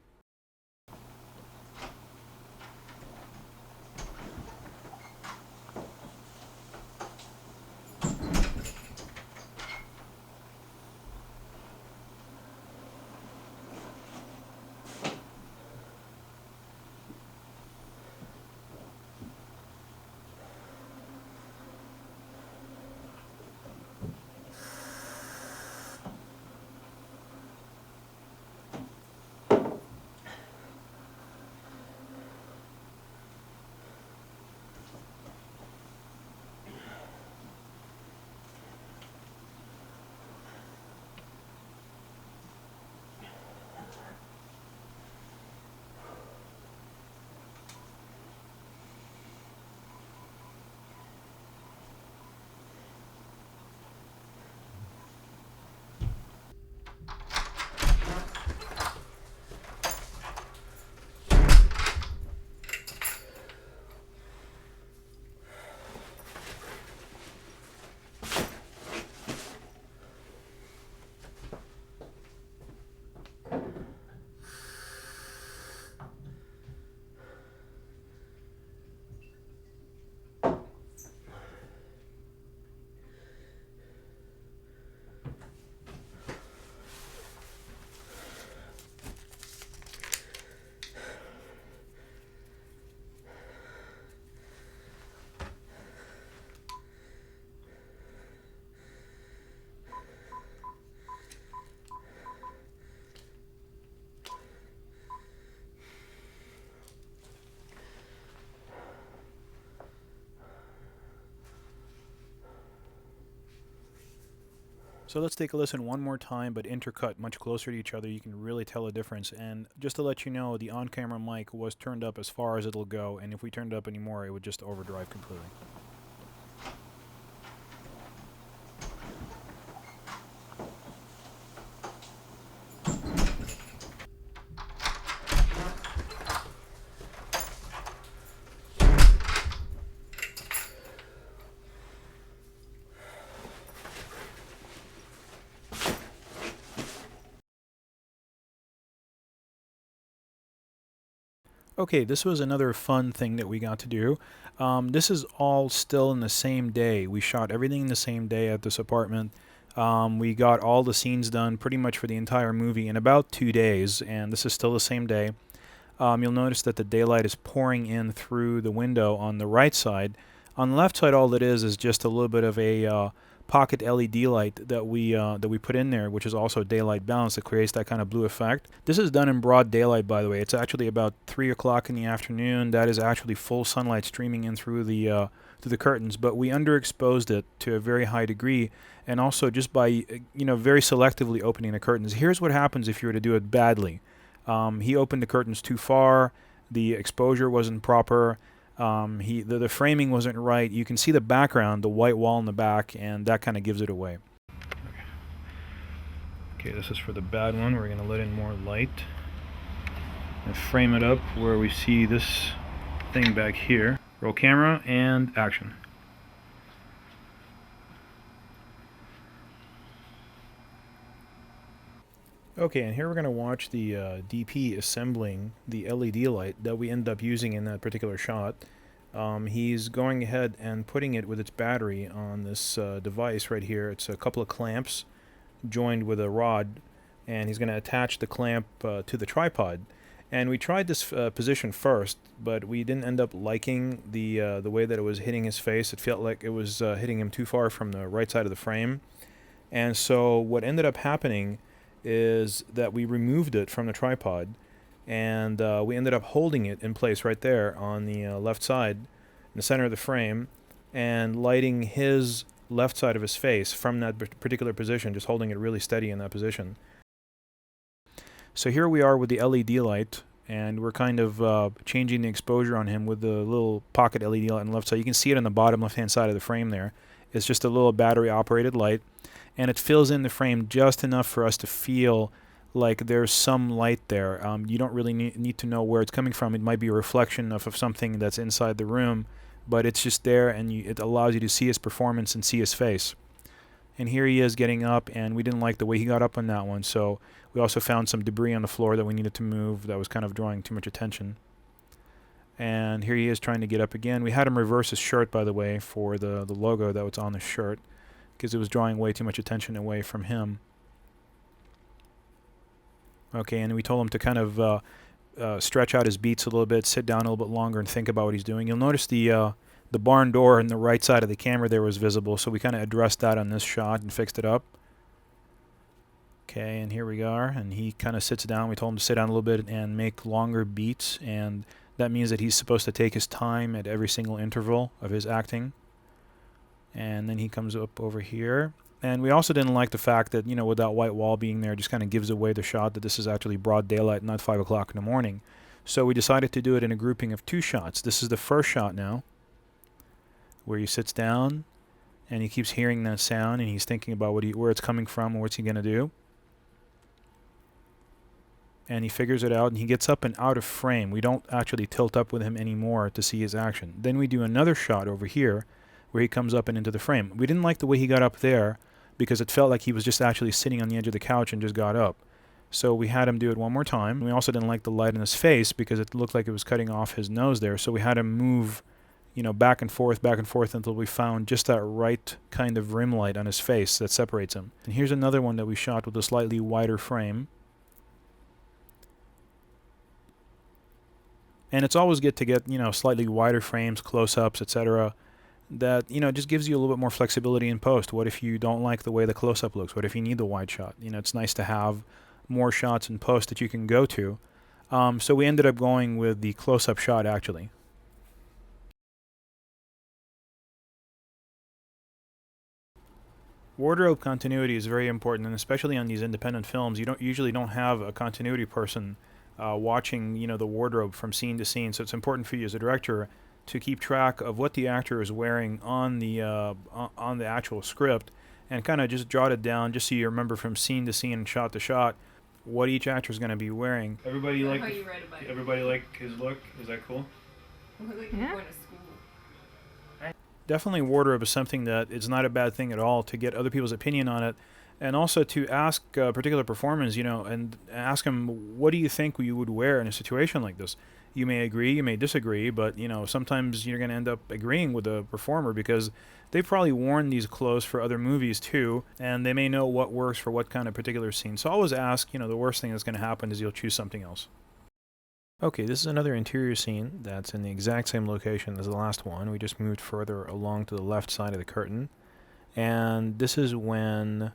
So let's take a listen one more time, but intercut much closer to each other. You can really tell a difference. And just to let you know, the on-camera mic was turned up as far as it'll go, and if we turned it up anymore, it would just overdrive completely. Okay, this was another fun thing that we got to do. This is all still in the same day. We shot everything in the same day at this apartment. We got all the scenes done pretty much for the entire movie in about 2 days, and this is still the same day. You'll notice that the daylight is pouring in through the window on the right side. On the left side, all it is just a little bit of a pocket LED light that we put in there, which is also daylight balanced, that creates that kind of blue effect. This is done in broad daylight, by the way. It's actually about 3 o'clock in the afternoon. That is actually full sunlight streaming in through the curtains, but we underexposed it to a very high degree, and also just by very selectively opening the curtains. Here's what happens if you were to do it badly. He opened the curtains too far. The exposure wasn't proper. The framing wasn't right. You can see the background, the white wall in the back, and that kind of gives it away. Okay, this is for the bad one. We're going to let in more light and frame it up where we see this thing back here. Roll camera and action. Okay, and here we're going to watch the DP assembling the LED light that we end up using in that particular shot. He's going ahead and putting it with its battery on this device right here. It's a couple of clamps joined with a rod, and he's going to attach the clamp to the tripod. And we tried this position first, but we didn't end up liking the way that it was hitting his face. It felt like it was hitting him too far from the right side of the frame. And so what ended up happening is that we removed it from the tripod, and we ended up holding it in place right there on the left side, in the center of the frame, and lighting his left side of his face from that particular position, just holding it really steady in that position. So here we are with the LED light, and we're kind of changing the exposure on him with the little pocket LED light on the left side. You can see it on the bottom left-hand side of the frame there. It's just a little battery-operated light, and it fills in the frame just enough for us to feel like there's some light there. You don't really need to know where it's coming from. It might be a reflection of something that's inside the room, but it's just there, and it allows you to see his performance and see his face. And here he is getting up, and we didn't like the way he got up on that one, so we also found some debris on the floor that we needed to move that was kind of drawing too much attention. And here he is trying to get up again. We had him reverse his shirt, by the way, for the logo that was on the shirt, because it was drawing way too much attention away from him. Okay, and we told him to kind of stretch out his beats a little bit, sit down a little bit longer, and think about what he's doing. You'll notice the barn door on the right side of the camera there was visible, so we kind of addressed that on this shot and fixed it up. Okay, and here we are, and he kind of sits down. We told him to sit down a little bit and make longer beats, and that means that he's supposed to take his time at every single interval of his acting. And then he comes up over here. And we also didn't like the fact that, with that white wall being there, just kind of gives away the shot that this is actually broad daylight, not 5 o'clock in the morning. So we decided to do it in a grouping of 2 shots. This is the first shot now, where he sits down, and he keeps hearing that sound, and he's thinking about where it's coming from and what's he going to do. And he figures it out, and he gets up and out of frame. We don't actually tilt up with him anymore to see his action. Then we do another shot over here, where he comes up and into the frame. We didn't like the way he got up there, because it felt like he was just actually sitting on the edge of the couch and just got up. So we had him do it one more time. We also didn't like the light in his face, because it looked like it was cutting off his nose there. So we had him move, back and forth until we found just that right kind of rim light on his face that separates him. And here's another one that we shot with a slightly wider frame. And it's always good to get, slightly wider frames, close-ups, etc. That, just gives you a little bit more flexibility in post. What if you don't like the way the close-up looks? What if you need the wide shot? It's nice to have more shots in post that you can go to. So we ended up going with the close-up shot, actually. Wardrobe continuity is very important, and especially on these independent films, you usually don't have a continuity person watching, the wardrobe from scene to scene. So it's important for you as a director to keep track of what the actor is wearing on the actual script, and kind of just jot it down, just so you remember from scene to scene and shot to shot what each actor is going to be wearing. Everybody like his look? Is that cool?
Like you're going to school.
Definitely wardrobe is something that it's not a bad thing at all to get other people's opinion on it, and also to ask particular performers, and ask them, what do you think you would wear in a situation like this? You may agree, you may disagree, but sometimes you're going to end up agreeing with the performer, because they've probably worn these clothes for other movies too, and they may know what works for what kind of particular scene. So always ask. The worst thing that's going to happen is you'll choose something else. Okay, this is another interior scene that's in the exact same location as the last one. We just moved further along to the left side of the curtain. And this is when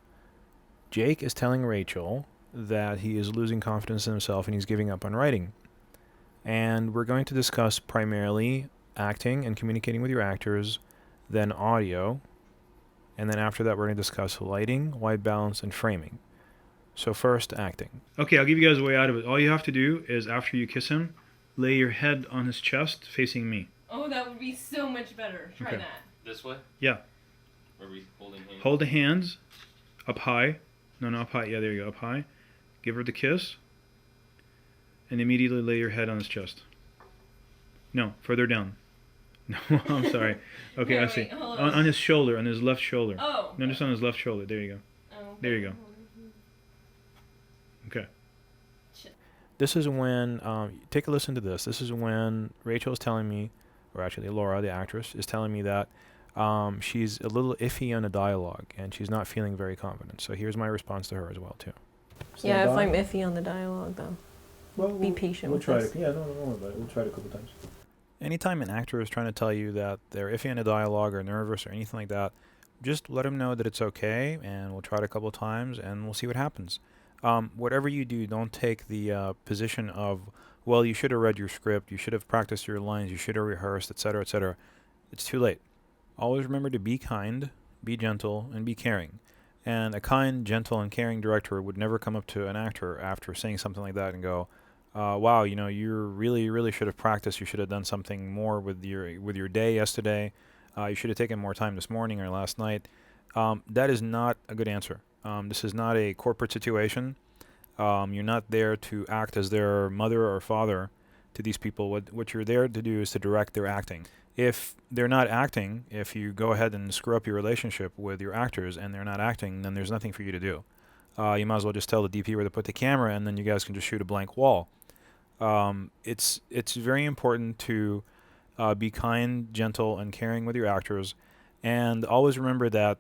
Jake is telling Rachel that he is losing confidence in himself and he's giving up on writing. And we're going to discuss primarily acting and communicating with your actors, then audio, and then after that we're going to discuss lighting, white balance, and framing. So first, acting. Okay, I'll give you guys a way out of it. All you have to do is after you kiss him, lay your head on his chest facing me.
Oh, that would be so much better. Try
Okay.
that.
This way?
Yeah.
Are we holding hands?
Hold the hands up high. No, up high. Yeah, there you go, up high. Give her the kiss. And immediately lay your head on his chest. No, further down. No, I'm sorry. Okay,
No,
I see.
wait, hold
On his shoulder, on his left shoulder.
Oh.
No, just on his left shoulder. There you go.
Oh,
There you go.
go.
Okay. This is when, take a listen to this. This is when Rachel is telling me, or actually Laura, the actress, is telling me that she's a little iffy on the dialogue and she's not feeling very confident. So here's my response to her as well, too.
Yeah, if I'm iffy on the dialogue, though. Be patient with us.
Yeah, don't worry about it. We'll try it a couple times. Anytime an actor is trying to tell you that they're iffy on the dialogue or nervous or anything like that, just let them know that it's okay, and we'll try it a couple of times, and we'll see what happens. Whatever you do, don't take the position of, well, you should have read your script, you should have practiced your lines, you should have rehearsed, etc., etc. It's too late. Always remember to be kind, be gentle, and be caring. And a kind, gentle, and caring director would never come up to an actor after saying something like that and go, wow, you know, you really should have practiced. You should have done something more with your day yesterday. You should have taken more time this morning or last night. That is not a good answer. This is not a corporate situation. You're not there to act as their mother or father to these people. What you're there to do is to direct their acting. If they're not acting, if you go ahead and screw up your relationship with your actors and they're not acting, then there's nothing for you to do. You might as well just tell the DP where to put the camera, and then you guys can just shoot a blank wall. It's very important to be kind, gentle, and caring with your actors, and always remember that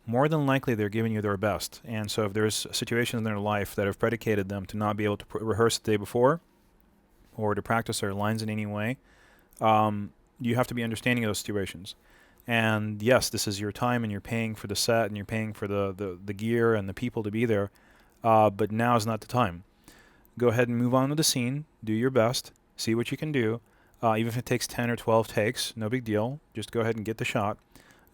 more than likely they're giving you their best. And so if there's situations in their life that have predicated them to not be able to rehearse the day before or to practice their lines in any way, you have to be understanding of those situations. And yes, this is your time, and you're paying for the set, and you're paying for the gear and the people to be there, but now is not the time. Go ahead and move on with the scene, do your best, see what you can do. Even if it takes 10 or 12 takes, no big deal. Just go ahead and get the shot.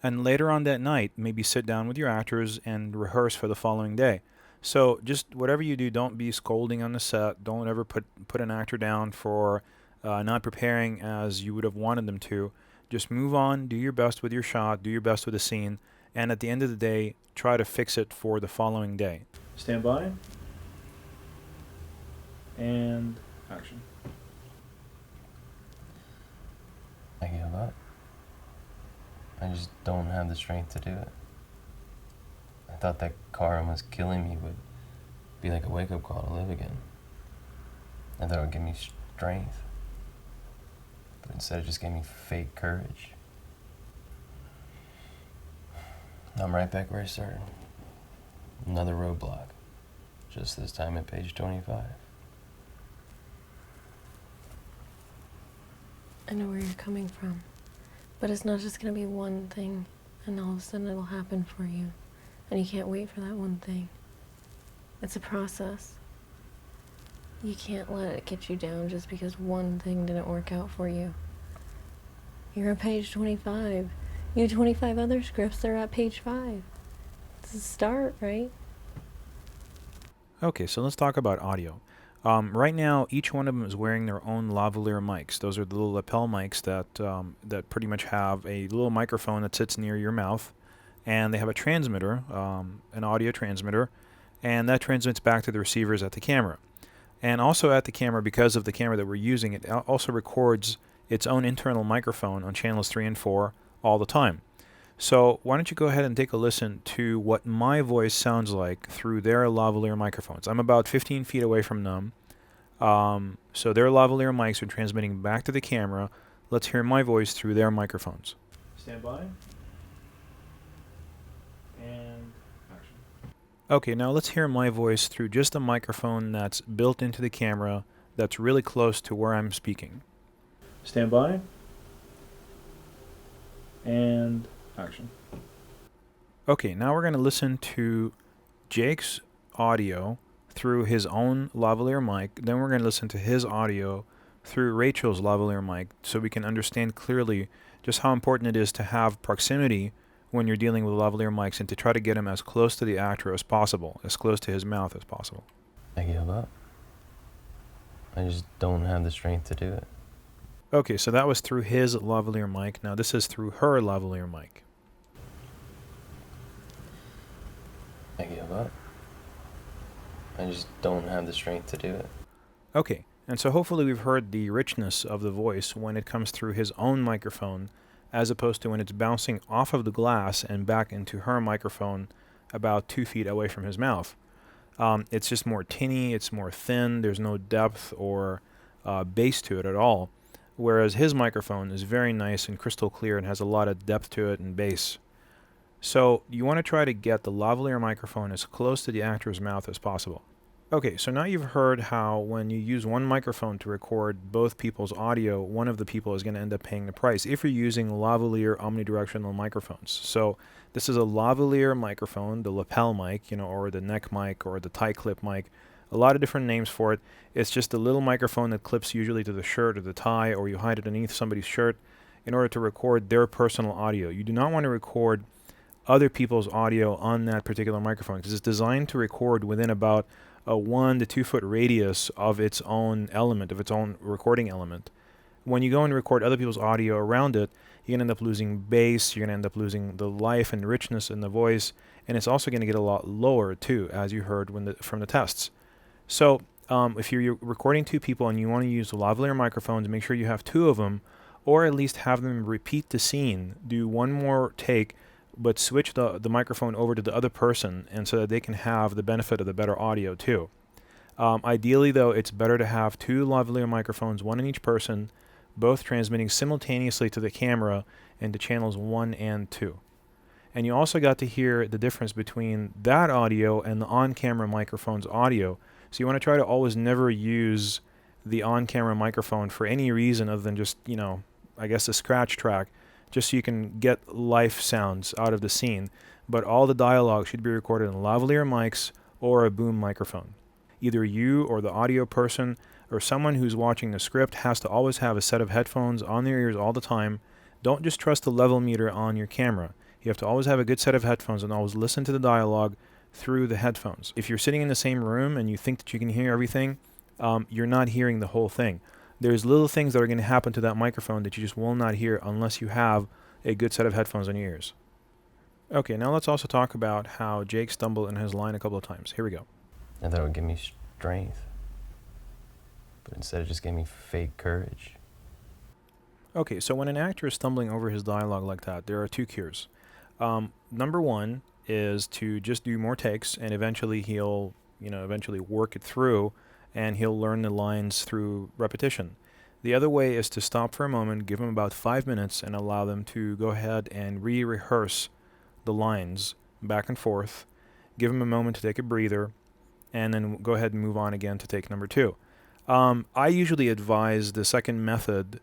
And later on that night, maybe sit down with your actors and rehearse for the following day. So just whatever you do, don't be scolding on the set. Don't ever put an actor down for not preparing as you would have wanted them to. Just move on, do your best with your shot, do your best with the scene, and at the end of the day, try to fix it for the following day. Stand by. And action.
I give up. I just don't have the strength to do it. I thought that car almost killing me would be like a wake-up call to live again. I thought it would give me strength. But instead it just gave me fake courage. I'm right back where I started. Another roadblock. Just this time at page 25.
I know where you're coming from. But it's not just going to be one thing, and all of a sudden it'll happen for you. And you can't wait for that one thing. It's a process. You can't let it get you down just because one thing didn't work out for you. You're at page 25. You have 25 other scripts that are at page 5. It's a start, right?
Okay, so let's talk about audio. Right now, each one of them is wearing their own lavalier mics. Those are the little lapel mics that pretty much have a little microphone that sits near your mouth, and they have a transmitter, an audio transmitter, and that transmits back to the receivers at the camera. And also at the camera, because of the camera that we're using, it also records its own internal microphone on channels 3 and 4 all the time. So why don't you go ahead and take a listen to what my voice sounds like through their lavalier microphones. I'm about 15 feet away from them. So their lavalier mics are transmitting back to the camera. Let's hear my voice through their microphones. Stand by. And action. Okay, now let's hear my voice through just a microphone that's built into the camera that's really close to where I'm speaking. Stand by. And action. Okay, now we're going to listen to Jake's audio through his own lavalier mic. Then we're going to listen to his audio through Rachel's lavalier mic so we can understand clearly just how important it is to have proximity when you're dealing with lavalier mics and to try to get him as close to the actor as possible, as close to his mouth as possible.
I give up. I just don't have the strength to do it.
Okay, so that was through his lavalier mic. Now this is through her lavalier mic.
I give up. I just don't have the strength to do it.
Okay, and so hopefully we've heard the richness of the voice when it comes through his own microphone as opposed to when it's bouncing off of the glass and back into her microphone about 2 feet away from his mouth. It's just more tinny, it's more thin, there's no depth or bass to it at all, whereas his microphone is very nice and crystal clear and has a lot of depth to it and bass. So you want to try to get the lavalier microphone as close to the actor's mouth as possible. Okay, so now you've heard how when you use one microphone to record both people's audio, one of the people is going to end up paying the price if you're using lavalier omnidirectional microphones. So this is a lavalier microphone, the lapel mic, or the neck mic or the tie clip mic. A lot of different names for it. It's just a little microphone that clips usually to the shirt or the tie, or you hide it underneath somebody's shirt in order to record their personal audio. You do not want to record other people's audio on that particular microphone because it's designed to record within about a 1 to 2 foot radius of its own element, of its own recording element. When you go and record other people's audio around it, you're going to end up losing bass, you're going to end up losing the life and richness in the voice, and it's also going to get a lot lower too, as you heard from the tests. So if you're recording 2 people and you want to use lavalier microphones, make sure you have 2 of them, or at least have them repeat the scene, do one more take, but switch the microphone over to the other person, and so that they can have the benefit of the better audio too. Ideally, though, it's better to have 2 lavalier microphones, 1 in each person, both transmitting simultaneously to the camera and to channels 1 and 2. And you also got to hear the difference between that audio and the on-camera microphone's audio. So you want to try to always never use the on-camera microphone for any reason other than just, I guess a scratch track, just so you can get life sounds out of the scene. But all the dialogue should be recorded in lavalier mics or a boom microphone. Either you or the audio person or someone who's watching the script has to always have a set of headphones on their ears all the time. Don't just trust the level meter on your camera. You have to always have a good set of headphones and always listen to the dialogue through the headphones. If you're sitting in the same room and you think that you can hear everything, you're not hearing the whole thing. There's little things that are going to happen to that microphone that you just will not hear unless you have a good set of headphones on your ears. Okay, now let's also talk about how Jake stumbled in his line a couple of times. Here we go.
I thought it would give me strength, but instead it just gave me fake courage.
Okay, so when an actor is stumbling over his dialogue like that, there are 2 cures. Number 1 is to just do more takes, and eventually he'll, eventually work it through, and he'll learn the lines through repetition. The other way is to stop for a moment, give them about 5 minutes, and allow them to go ahead and re-rehearse the lines back and forth. Give them a moment to take a breather, and then go ahead and move on again to take number 2. I usually advise the second method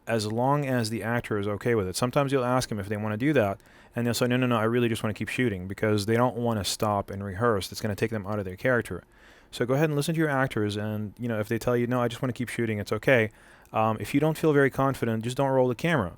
as long as the actor is okay with it. Sometimes you'll ask them if they want to do that, and they'll say, no, I really just want to keep shooting, because they don't want to stop and rehearse. It's going to take them out of their character. So go ahead and listen to your actors, and if they tell you, no, I just want to keep shooting, it's okay. If you don't feel very confident, just don't roll the camera.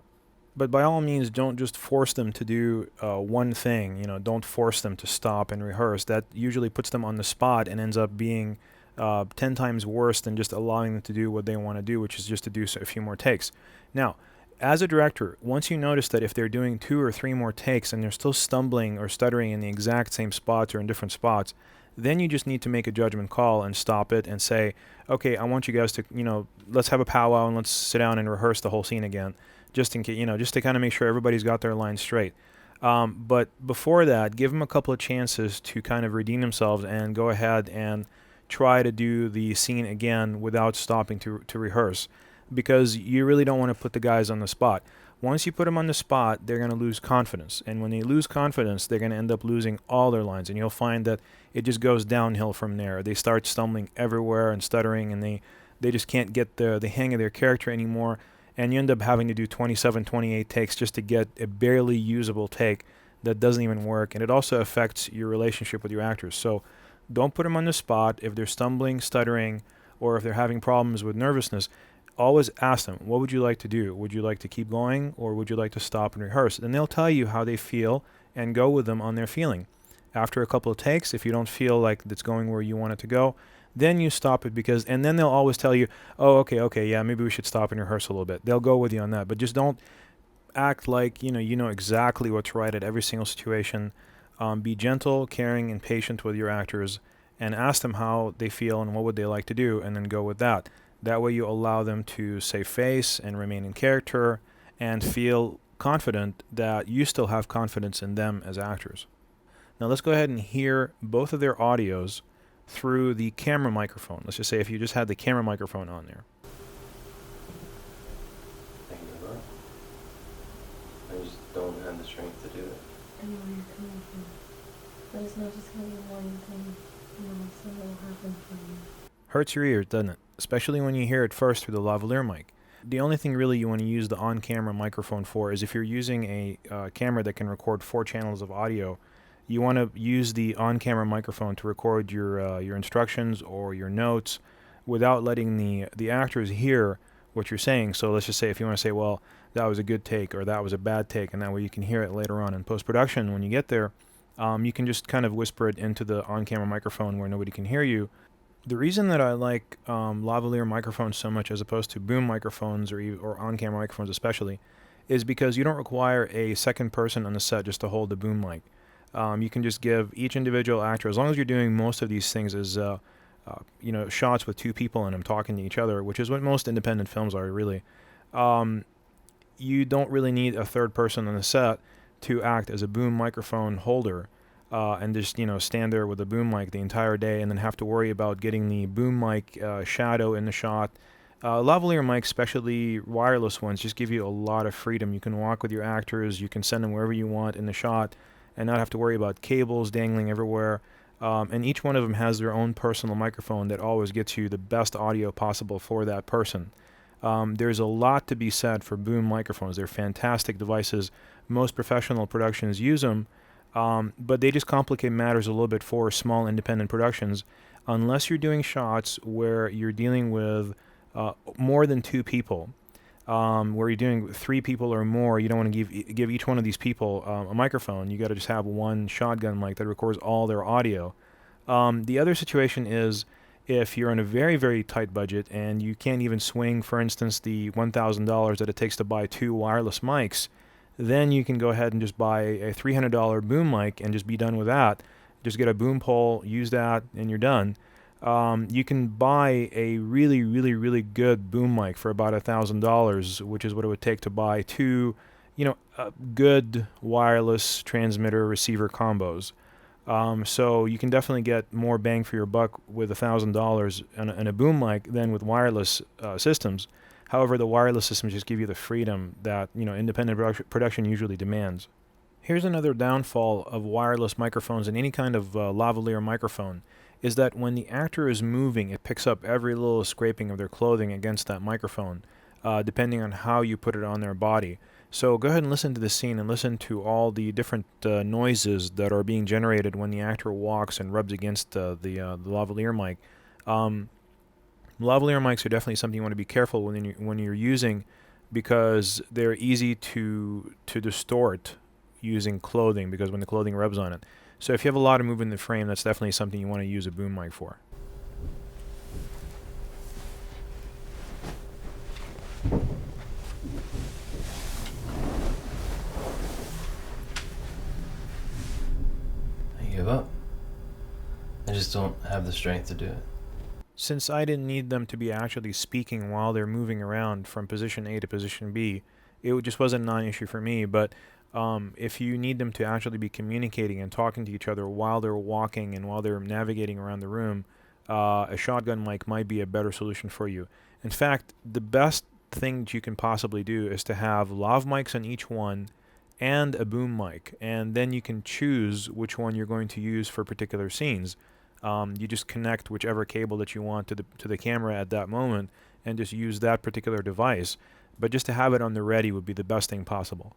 But by all means, don't just force them to do one thing. Don't force them to stop and rehearse. That usually puts them on the spot and ends up being 10 times worse than just allowing them to do what they want to do, which is just to do a few more takes. Now, as a director, once you notice that if they're doing 2 or 3 more takes and they're still stumbling or stuttering in the exact same spots or in different spots, then you just need to make a judgment call and stop it and say, okay, I want you guys to, let's have a powwow and let's sit down and rehearse the whole scene again, just in case, just to kind of make sure everybody's got their lines straight. But before that, give them a couple of chances to kind of redeem themselves and go ahead and try to do the scene again without stopping to rehearse, because you really don't want to put the guys on the spot. Once you put them on the spot, they're going to lose confidence. And when they lose confidence, they're going to end up losing all their lines. And you'll find that it just goes downhill from there. They start stumbling everywhere and stuttering, and they just can't get the hang of their character anymore. And you end up having to do 27, 28 takes just to get a barely usable take that doesn't even work, and it also affects your relationship with your actors. So don't put them on the spot if they're stumbling, stuttering, or if they're having problems with nervousness. Always ask them, what would you like to do? Would you like to keep going, or would you like to stop and rehearse? And they'll tell you how they feel, and go with them on their feeling. After a couple of takes, if you don't feel like it's going where you want it to go, then you stop it, and then they'll always tell you, oh, okay, yeah, maybe we should stop and rehearse a little bit. They'll go with you on that, but just don't act like you know exactly what's right at every single situation. Be gentle, caring, and patient with your actors, and ask them how they feel and what would they like to do, and then go with that. That way you allow them to save face and remain in character and feel confident that you still have confidence in them as actors. Now let's go ahead and hear both of their audios through the camera microphone. Let's just say if you just had the camera microphone on there.
I give up. I just don't have the strength to do it.
I know where you're coming from. But it's not just going to be one thing, and all of a sudden it'll happen for you.
Hurts your ears, doesn't it? Especially when you hear it first through the lavalier mic. The only thing really you want to use the on-camera microphone for is if you're using a camera that can record 4 channels of audio. You want to use the on-camera microphone to record your instructions or your notes without letting the actors hear what you're saying. So let's just say if you want to say, well, that was a good take or that was a bad take, and that way you can hear it later on in post-production when you get there, you can just kind of whisper it into the on-camera microphone where nobody can hear you. The reason that I like lavalier microphones so much as opposed to boom microphones or on-camera microphones especially is because you don't require a second person on the set just to hold the boom mic. You can just give each individual actor, as long as you're doing most of these things as shots with 2 people in them talking to each other, which is what most independent films are really. You don't really need a third person on the set to act as a boom microphone holder and just stand there with a boom mic the entire day and then have to worry about getting the boom mic shadow in the shot. Lavalier mics, especially wireless ones, just give you a lot of freedom. You can walk with your actors, you can send them wherever you want in the shot and not have to worry about cables dangling everywhere. And each one of them has their own personal microphone that always gets you the best audio possible for that person. There's a lot to be said for boom microphones. They're fantastic devices. Most professional productions use them, but they just complicate matters a little bit for small independent productions. Unless you're doing shots where you're dealing with more than 2 people, where you're doing 3 people or more, you don't want to give each one of these people a microphone. You got to just have one shotgun mic that records all their audio. The other situation is if you're on a very, very tight budget and you can't even swing, for instance, the $1,000 that it takes to buy 2 wireless mics, then you can go ahead and just buy a $300 boom mic and just be done with that. Just get a boom pole, use that, and you're done. You can buy a really, really, really good boom mic for about $1,000, which is what it would take to buy 2, good wireless transmitter receiver combos. So you can definitely get more bang for your buck with $1,000 and a boom mic than with wireless systems. However, the wireless systems just give you the freedom that independent production usually demands. Here's another downfall of wireless microphones and any kind of lavalier microphone, is that when the actor is moving, it picks up every little scraping of their clothing against that microphone, depending on how you put it on their body. So go ahead and listen to the scene and listen to all the different noises that are being generated when the actor walks and rubs against the lavalier mic. Lavalier mics are definitely something you want to be careful when you're using, because they're easy to distort using clothing, because when the clothing rubs on it. So if you have a lot of movement in the frame, that's definitely something you want to use a boom mic for.
I give up. I just don't have the strength to do it.
Since I didn't need them to be actually speaking while they're moving around from position A to position B, it just wasn't a non-issue for me. But if you need them to actually be communicating and talking to each other while they're walking and while they're navigating around the room, a shotgun mic might be a better solution for you. In fact, the best thing that you can possibly do is to have lav mics on each one and a boom mic, and then you can choose which one you're going to use for particular scenes. You just connect whichever cable that you want to the camera at that moment and just use that particular device. But just to have it on the ready would be the best thing possible.